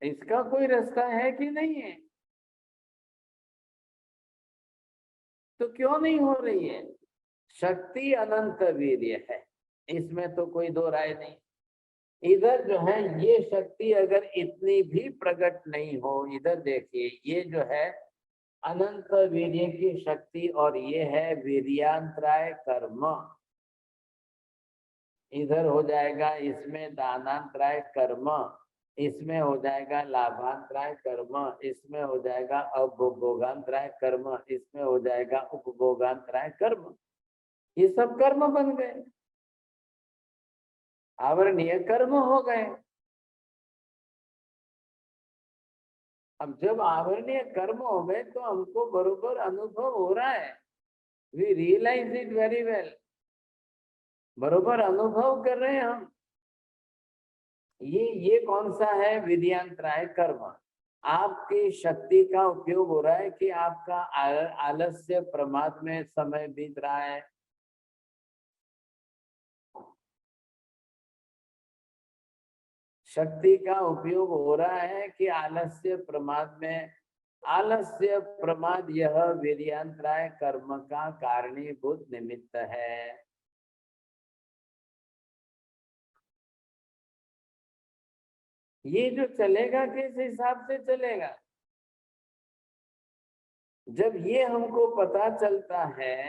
इसका कोई रास्ता है कि नहीं है? तो क्यों नहीं हो रही है? शक्ति अनंत वीर्य है, इसमें तो कोई दो राय नहीं। इधर जो है ये शक्ति अगर इतनी भी प्रकट नहीं हो, इधर देखिए ये जो है अनंत वीर्य की शक्ति, और ये है वीर्यांतराय कर्म। इधर हो जाएगा इसमें दानांतराय कर्म, इसमें हो जाएगा लाभांतराय कर्म, इसमें हो जाएगा उपभोगांतराय कर्म, इसमें हो जाएगा उपभोगांतराय कर्म। ये सब कर्म बन गए, आवरणीय कर्म हो गए। अब जब आवरणीय कर्म हो गए तो हमको बरोबर अनुभव हो रहा है, we realise it very well, बरोबर अनुभव कर रहे हैं हम। ये कौन सा है? विद्यांतराय कर्म। आपकी शक्ति का उपयोग हो रहा है कि आपका आलस्य प्रमाद में समय बीत रहा है। शक्ति का उपयोग हो रहा है कि आलस्य प्रमाद में? आलस्य प्रमाद यह विद्यांतराय कर्म का कारणीभूत निमित्त है। ये जो चलेगा किस हिसाब से चलेगा? जब ये हमको पता चलता है,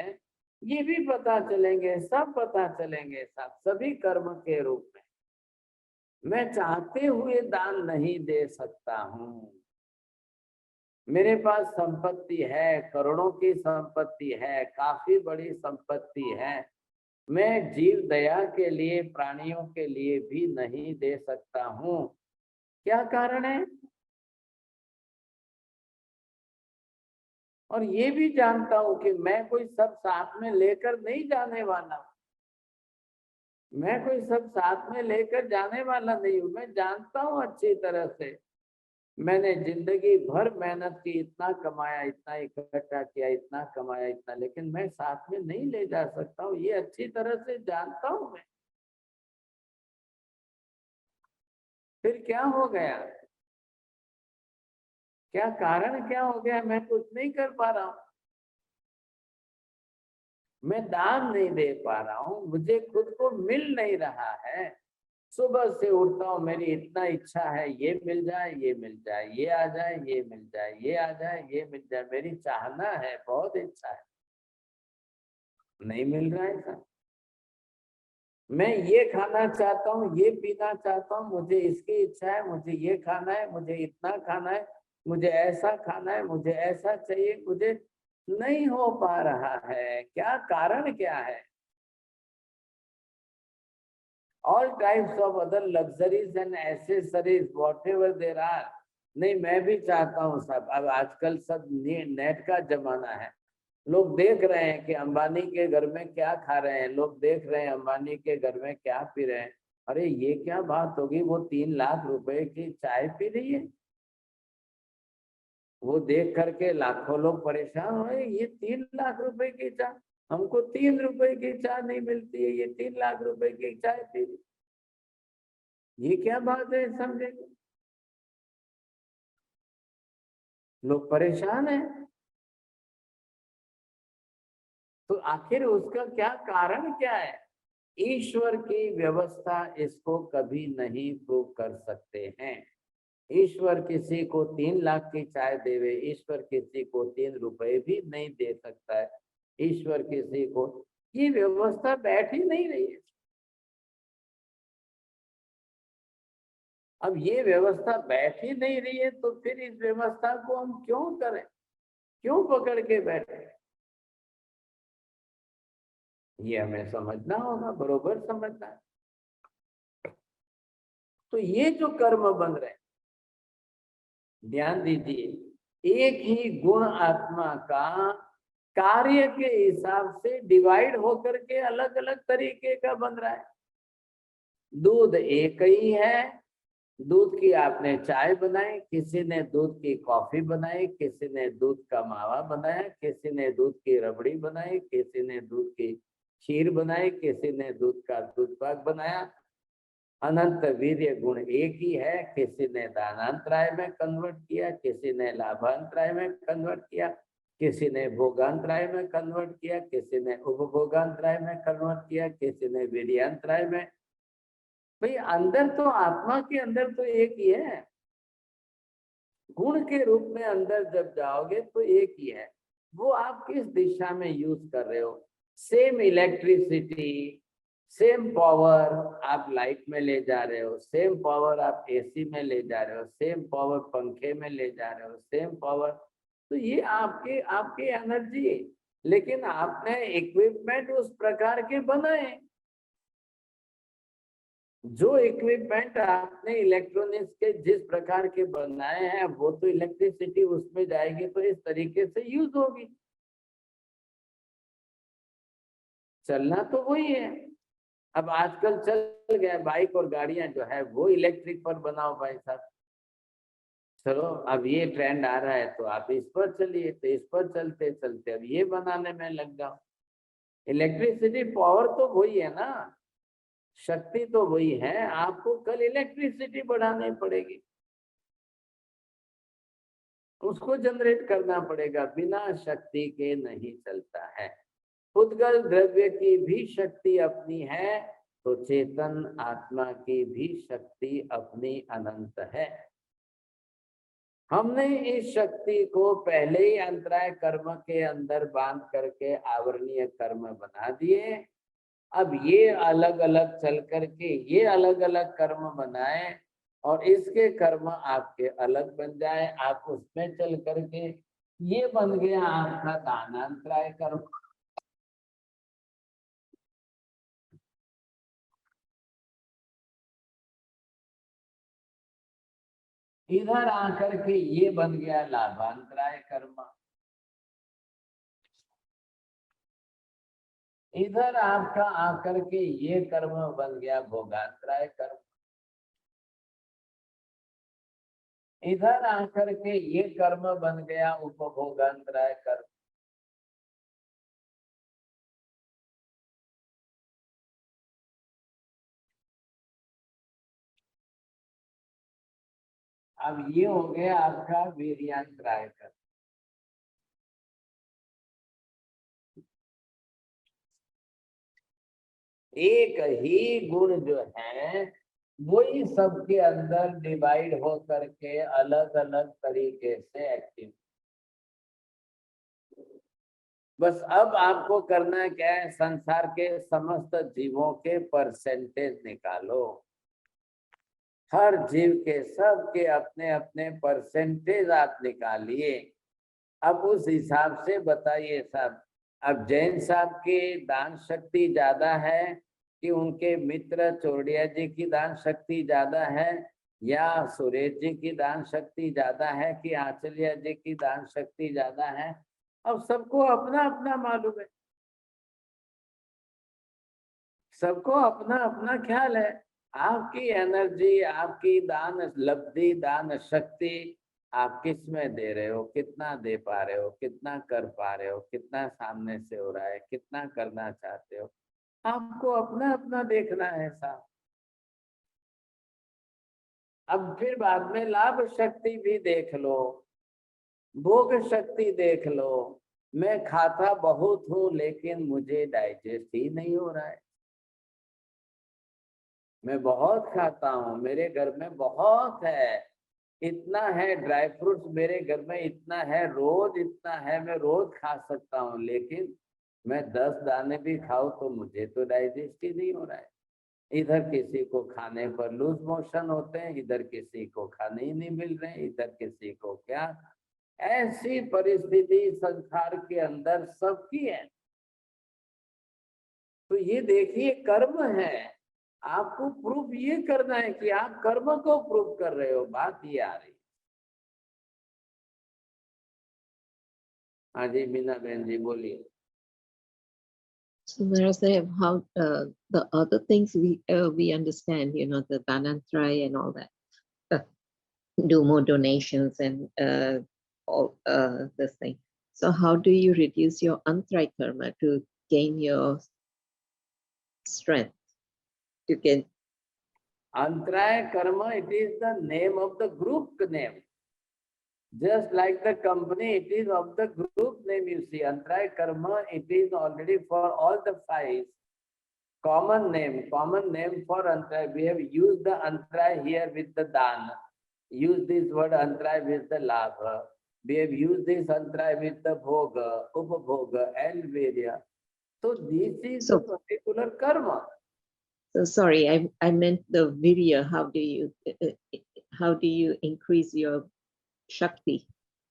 ये भी पता चलेंगे, सब पता चलेंगे, सब सभी कर्म के रूप में। मैं चाहते हुए दान नहीं दे सकता हूँ, मेरे पास संपत्ति है, करोड़ों की संपत्ति है, काफी बड़ी संपत्ति है, मैं जीव दया के लिए, प्राणियों के लिए भी नहीं दे सकता हूँ। क्या कारण है? और ये भी जानता हूं कि मैं कोई सब साथ में लेकर नहीं जाने वाला, मैं कोई सब साथ में लेकर जाने वाला नहीं हूं। मैं जानता हूं अच्छी तरह से, मैंने जिंदगी भर मेहनत की, इतना कमाया, इतना इकट्ठा किया, इतना कमाया, इतना, लेकिन मैं साथ में नहीं ले जा सकता हूँ, ये अच्छी तरह से जानता हूं मैं। फिर क्या हो गया? क्या कारण क्या हो गया? मैं कुछ नहीं कर पा रहा हूं, मैं दान नहीं दे पा रहा हूं, मुझे खुद को मिल नहीं रहा है। सुबह से उठता हूं, मेरी इतना इच्छा है ये मिल जाए, ये मिल जाए, ये आ जाए, ये मिल जाए, ये आ जाए, ये मिल जाए, मेरी चाहना है, बहुत इच्छा है, नहीं मिल रहा है सर। मैं ये खाना चाहता हूँ, ये पीना चाहता हूँ, मुझे इसकी इच्छा है, मुझे ये खाना है, मुझे इतना खाना है, मुझे ऐसा खाना है, मुझे ऐसा चाहिए, मुझे नहीं हो पा रहा है। क्या कारण क्या है? all types of other luxuries and accessories, whatever there are. नहीं, मैं भी चाहता हूँ सब। अब आजकल सब नेट का जमाना है, लोग देख रहे हैं कि अंबानी के घर में क्या खा रहे हैं, लोग देख रहे हैं अंबानी के घर में क्या पी रहे हैं। अरे ये क्या बात होगी, वो 3 लाख रुपए की चाय पी रही है। वो देख करके लाखों लोग परेशान हुए, ये 3 लाख रुपए की चाय, हमको 3 रुपए की चाय नहीं मिलती है, ये 3 लाख रुपए की चाय पी रही, ये क्या बात है, समझेंगे लोग परेशान है। तो आखिर उसका क्या कारण क्या है? ईश्वर की व्यवस्था इसको कभी नहीं प्रूव कर सकते हैं। ईश्वर किसी को 3 लाख की चाय देवे, ईश्वर किसी को 3 रुपए भी नहीं दे सकता है। ईश्वर किसी को, ये व्यवस्था बैठ ही नहीं रही है। अब ये व्यवस्था बैठ ही नहीं रही है, तो फिर इस व्यवस्था को हम क्यों करें, क्यों पकड़ के बैठे? ये हमें समझना होगा, बरोबर समझना है। तो ये जो कर्म बन रहे हैं, ध्यान दीजिए, एक ही गुण आत्मा का कार्य के हिसाब से डिवाइड होकर के अलग अलग तरीके का बन रहा है। दूध एक ही है, दूध की आपने चाय बनाई, किसी ने दूध की कॉफी बनाई, किसी ने दूध का मावा बनाया, किसी ने दूध की रबड़ी बनाई, किसी ने दूध की खीर बनाई, किसी ने दूध का दूध पाक बनाया। अनंत वीर्य गुण एक ही है, किसी ने दानांतराय में कन्वर्ट किया, किसी ने लाभांतराय में कन्वर्ट किया, किसी ने भोगांतराय में कन्वर्ट किया, किसी ने उपभोगांतराय में कन्वर्ट किया, किसी ने वीर्यांतराय में। भाई अंदर तो आत्मा के अंदर तो एक ही है, गुण के रूप में अंदर जब जाओगे तो एक ही है। वो आप किस दिशा में यूज कर रहे हो? सेम इलेक्ट्रिसिटी, सेम पावर आप लाइट में ले जा रहे हो, सेम पावर आप एसी में ले जा रहे हो, सेम पावर पंखे में ले जा रहे हो, सेम पावर। तो ये आपकी एनर्जी है, लेकिन आपने इक्विपमेंट उस प्रकार के बनाए। जो इक्विपमेंट आपने इलेक्ट्रॉनिक्स के जिस प्रकार के बनाए हैं, वो तो इलेक्ट्रिसिटी उसमें जाएगी तो इस तरीके से यूज होगी। चलना तो वही है। अब आजकल चल गया बाइक और गाड़ियां जो है वो इलेक्ट्रिक पर बनाओ भाई साहब। चलो अब ये ट्रेंड आ रहा है तो आप इस पर चलिए, तो इस पर चलते चलते अब ये बनाने में लग जाओ। इलेक्ट्रिसिटी पावर तो वही है ना, शक्ति तो वही है, आपको कल इलेक्ट्रिसिटी बढ़ानी पड़ेगी, उसको जनरेट करना पड़ेगा, बिना शक्ति के नहीं चलता है। उद्गल द्रव्य की भी शक्ति अपनी है, तो चेतन आत्मा की भी शक्ति अपनी अनंत है। हमने इस शक्ति को पहले ही अंतराय कर्म के अंदर बांध करके आवरणीय कर्म बना दिए। अब ये अलग अलग चल करके ये अलग अलग कर्म बनाए और इसके कर्म आपके अलग बन जाए, आप उसमें चल करके, ये बन गया आपका दानांतराय कर्म। इधर आकर के ये बन गया लाभांतराय कर्म। इधर आपका आकर के ये कर्म बन गया भोगांतराय कर्म। इधर आकर के ये कर्म बन गया उपभोगांतराय कर्म। अब ये हो गया आपका वीर्यांतराय कर्म। एक ही गुण जो है वही सबके अंदर डिवाइड हो करके अलग अलग तरीके से एक्टिव। बस अब आपको करना क्या है, संसार के समस्त जीवों के परसेंटेज निकालो। हर जीव के सबके अपने अपने परसेंटेज आप निकालिए। अब उस हिसाब से बताइए साहब, अब जैन साहब की दान शक्ति ज्यादा है कि उनके मित्र चौड़िया जी की दान शक्ति ज्यादा है या सुरेश जी की दान शक्ति ज्यादा है कि आचल्या जी की दान शक्ति ज्यादा है। अब सबको अपना अपना मालूम है, सबको अपना अपना ख्याल है। आपकी एनर्जी, आपकी दान लब्धि, दान शक्ति आप किस में दे रहे हो, कितना दे पा रहे हो, कितना कर पा रहे हो, कितना सामने से हो रहा है, कितना करना चाहते हो, आपको अपना अपना देखना है साहब। अब फिर बाद में लाभ शक्ति भी देख लो, भोग शक्ति देख लो। मैं खाता बहुत हूं लेकिन मुझे डाइजेस्ट ही नहीं हो रहा है। मैं बहुत खाता हूँ, मेरे घर में बहुत है, इतना है, ड्राई फ्रूट्स मेरे घर में इतना है, रोज इतना है, मैं रोज खा सकता हूँ, लेकिन मैं 10 दाने भी खाऊं तो मुझे तो डाइजेस्ट ही नहीं हो रहा है। इधर किसी को खाने पर लूज मोशन होते हैं, इधर किसी को खाने ही नहीं मिल रहे, इधर किसी को क्या। ऐसी परिस्थिति संसार के अंदर सबकी है। तो ये देखिए कर्म है, आपको प्रूफ ये करना है कि आप कर्म को प्रूफ कर रहे हो, बात ये आ रही। हाँ जी मीना बहन जी बोलिए। So there's how the other things we understand, you know, the Dhanantray and all that, do more donations and all this thing. So how do you reduce your antray karma to gain your strength to gain? Antraya karma, it is the name of the group name. Just like the company, it is of the group name, you see. Antraya karma, it is already for all the 5. Common name for Antraya. We have used the Antraya here with the Dan. Use this word Antraya with the Labha. We have used this Antraya with the Bhoga, Upabhoga, and Virya. So this is the particular karma. So sorry, I meant the virya. How do you increase your Shakti?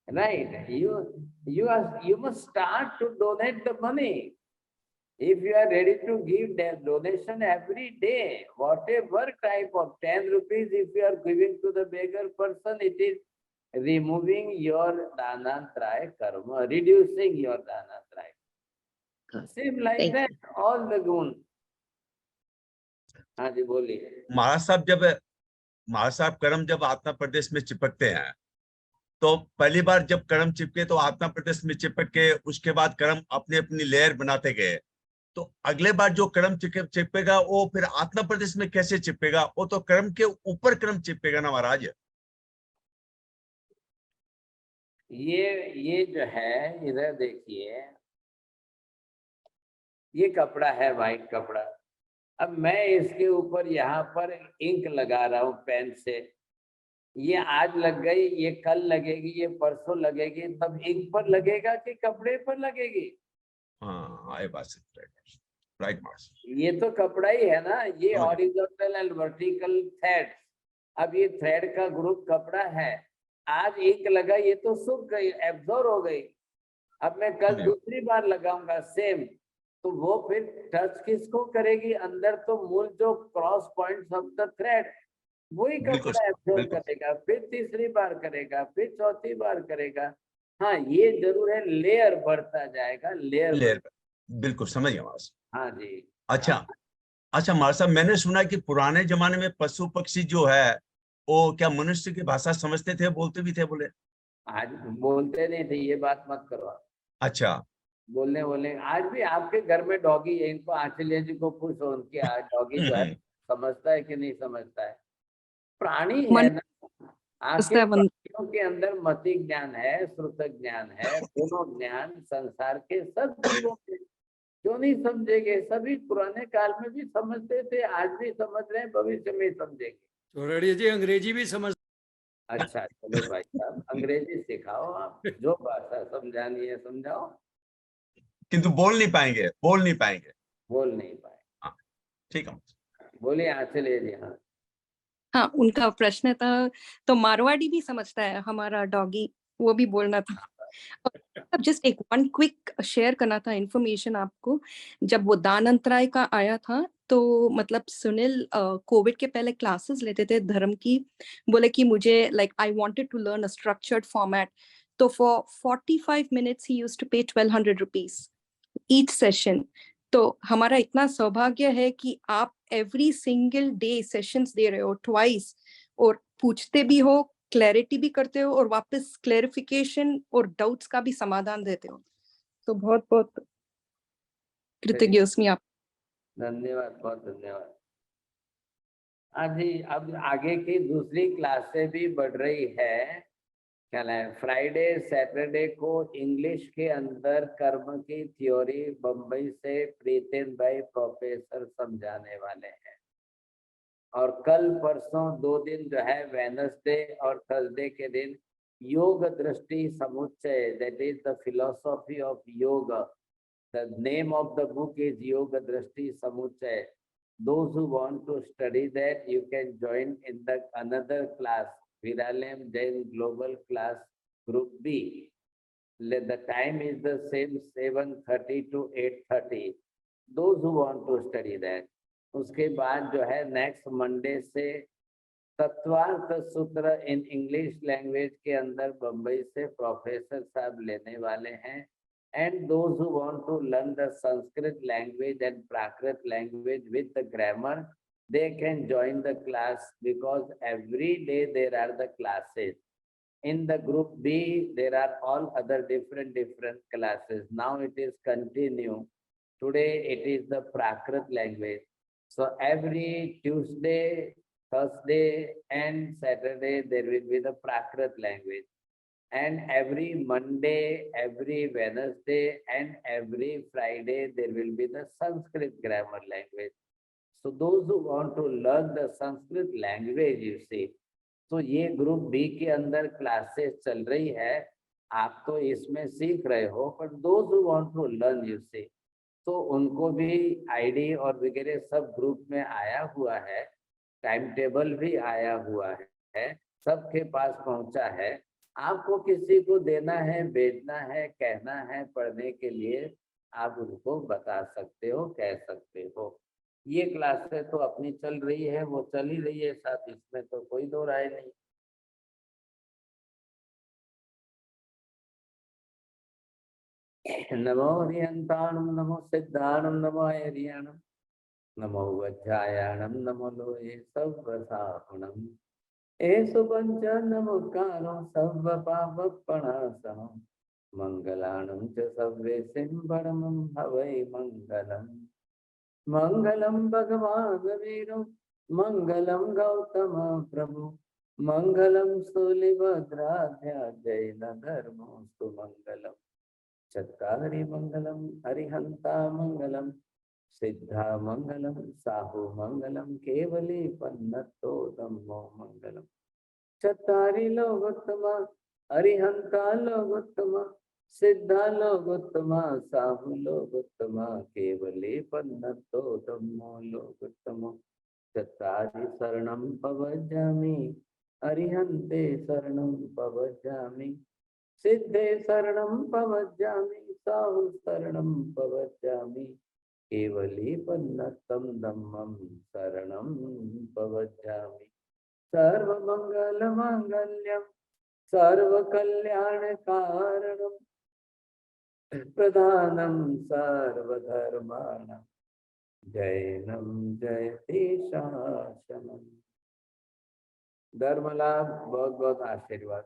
Right. You must start to donate the money. If you are ready to give the donation every day, whatever type of 10 rupees, if you are giving to the beggar person, it is removing your Dhanantraya karma, reducing your Dhanantraya. Same like that, all the gun. हाँ जी बोलिए। महाराज साहब कर्म जब आत्मा प्रदेश में चिपकते हैं, तो पहली बार जब कर्म चिपके तो आत्मा प्रदेश में चिपक के उसके बाद कर्म अपनी अपनी लेयर बनाते गए, तो अगले बार जो कर्म चिपकेगा वो फिर आत्मा प्रदेश में कैसे चिपकेगा? वो तो कर्म के ऊपर कर्म चिपकेगा ना महाराज। ये जो है, इधर देखिए, ये कपड़ा है व्हाइट कपड़ा। अब मैं इसके ऊपर यहाँ पर इंक लगा रहा हूँ पेन से, ये आज लग गई, ये कल लगेगी, ये परसों लगेगी, तब इंक पर लगेगा कि कपड़े पर लगेगी? हाँ, ये बात सही है, राइट मास्टर। ये तो कपड़ा ही है ना, ये हॉरिजॉन्टल एंड वर्टिकल थ्रेड। अब ये थ्रेड का ग्रुप कपड़ा है, आज इंक लगा, ये तो सूख गई, एब्जॉर्ब हो गई। अब मैं कल दूसरी बार लगाऊंगा सेम, तो वो फिर टच किसको करेगी? अंदर तो मूल जो cross points of the thread, वही कपड़ा एब्जॉर्ब करेगा, फिर तीसरी बार करेगा, फिर चौथी बार करेगा। हाँ, ये जरूर है, लेयर बढ़ता जाएगा, लेयर। बिल्कुल समझ गया महाराज। हाँ जी। अच्छा महाराज साहब, मैंने सुना कि पुराने जमाने में पशु पक्षी जो है वो क्या मनुष्य की भाषा समझते थे, बोलते भी थे? बोले आज बोलते नहीं थे, ये बात मत करो। अच्छा, बोलने आज भी आपके घर में डॉगी है, इनको आचल्या जी को पूछो, उनकी डॉगी जो है समझता है कि नहीं समझता है? प्राणी है ना, आपके प्राणियों के अंदर मति ज्ञान है, श्रुत ज्ञान है, गुण ज्ञान संसार के सब जीवों के, क्यों नहीं समझेंगे? सभी पुराने काल में भी समझते थे, आज भी समझ रहे हैं, भविष्य में समझेंगे। चौरड़िया जी अंग्रेजी भी समझ। अच्छा चलो भाई साहब, अंग्रेजी सिखाओ, आप जो भाषा समझानी है समझाओ, किंतु बोल नहीं पाएंगे। बोल नहीं पाए। हाँ, ठीक है, बोलिए आचल्या जी। हाँ हाँ, उनका प्रश्न था, तो मारवाड़ी भी समझता है हमारा डॉगी, वो भी बोलना था। अब जस्ट एक वन क्विक शेयर करना था इंफॉर्मेशन आपको। जब वो दान अंतराय का आया था, तो मतलब सुनील कोविड के पहले क्लासेस लेते थे धर्म की, बोले कि मुझे like I wanted to learn a structured format, तो for 45 minutes he used to pay 1200 rupees each session. तो हमारा इतना सौभाग्य है कि आप एवरी सिंगल डे सेशंस दे रहे हो ट्वाइस, और पूछते भी हो, क्लैरिटी भी करते हो, और वापस क्लैरिफिकेशन और डाउट्स का भी समाधान देते हो। तो बहुत बहुत कृतज्ञ अस्मि आप। धन्यवाद, बहुत धन्यवाद। हाँ जी, अब आगे की दूसरी क्लासें भी बढ़ रही है। क्या है, फ्राइडे सैटरडे को इंग्लिश के अंदर कर्म की थ्योरी बम्बई से प्रीतेन भाई प्रोफेसर समझाने वाले हैं। और कल परसों 2 दिन जो है वेडनेसडे और थर्सडे के दिन योग दृष्टि समुच्चय, that is the philosophy of योग। The name of the book is Yoga Drashti Samuchaya. Those who want to study that, you can join in the another class, Viralem Jain Global Class Group B. The time is the same, 7:30 to 8:30. Those who want to study that. उसके बाद जो है नेक्स्ट मंडे से तत्वार्थ सूत्र इन इंग्लिश लैंग्वेज के अंदर बम्बई से प्रोफेसर साहब लेने वाले हैं। And those who want to learn the Sanskrit language and Prakrit language with the grammar, they can join the class, because every day there are the classes. In the group B, there are all other different classes. Now it is continue. Today it is the Prakrit language. So every Tuesday, Thursday and Saturday there will be the Prakrit language. And every Monday, every Wednesday, and every Friday, there will be the Sanskrit grammar language. So those who want to learn the Sanskrit language, you see, तो ये ग्रुप बी के अंदर क्लासेस चल रही है। आप तो इसमें सीख रहे हो, पर those who want to learn, you see, तो उनको भी आईडी और वगैरह सब ग्रुप में आया हुआ है, टाइम टेबल भी आया हुआ है, सबके पास पहुंचा है। आपको किसी को देना है, भेजना है, कहना है पढ़ने के लिए, आप उनको बता सकते हो, कह सकते हो। ये क्लासेस तो अपनी चल रही है, वो चल ही रही है साथ, इसमें तो कोई दो राय नहीं। नमो हरियंताणम, नमो सिद्धाणम, नमो हरियाणम, नमो वज्रायाणम, नमो लोये सर्वसाहुणम, एषु पंच नमोकारो सर्व पापप्रणाशनम, मंगलाणं च सर्वेषां परमं हवै मंगलम्। मंगलम भगवान वीरो, मंगलम गौतम प्रभु, मंगलम शूलिभद्राध्या जैन धर्मोस्तु मंगलम। चत्तारि मंगलम अरिहंता मंगलम, सिद्धा मंगलम साहु मंगलम, केवली पन्नतो धम्मो मंगलम। चत्तारि लोकोत्तमा, अरिहंता लोकोत्तमा, सिद्धा लोकोत्तमा, साहु लोकोत्तमा, केवली पन्नतो धम्मो लोकोत्तमो। चत्तारि शरणं पवज्जामि, अरिहन्ते शरणं पवज्जामि, सिद्धे शरणं पवज्जामि, साहु शरणं पवज्जामि, केवली पन्नतं धम्मं शरणं पवज्जामि। सर्वमंगलमांगल्यं सर्वकल्याणकारणं, प्रधानं सर्वधर्माणां, जैनं जयति शासनम्। धर्म लाभ, बहुत बहुत आशीर्वाद।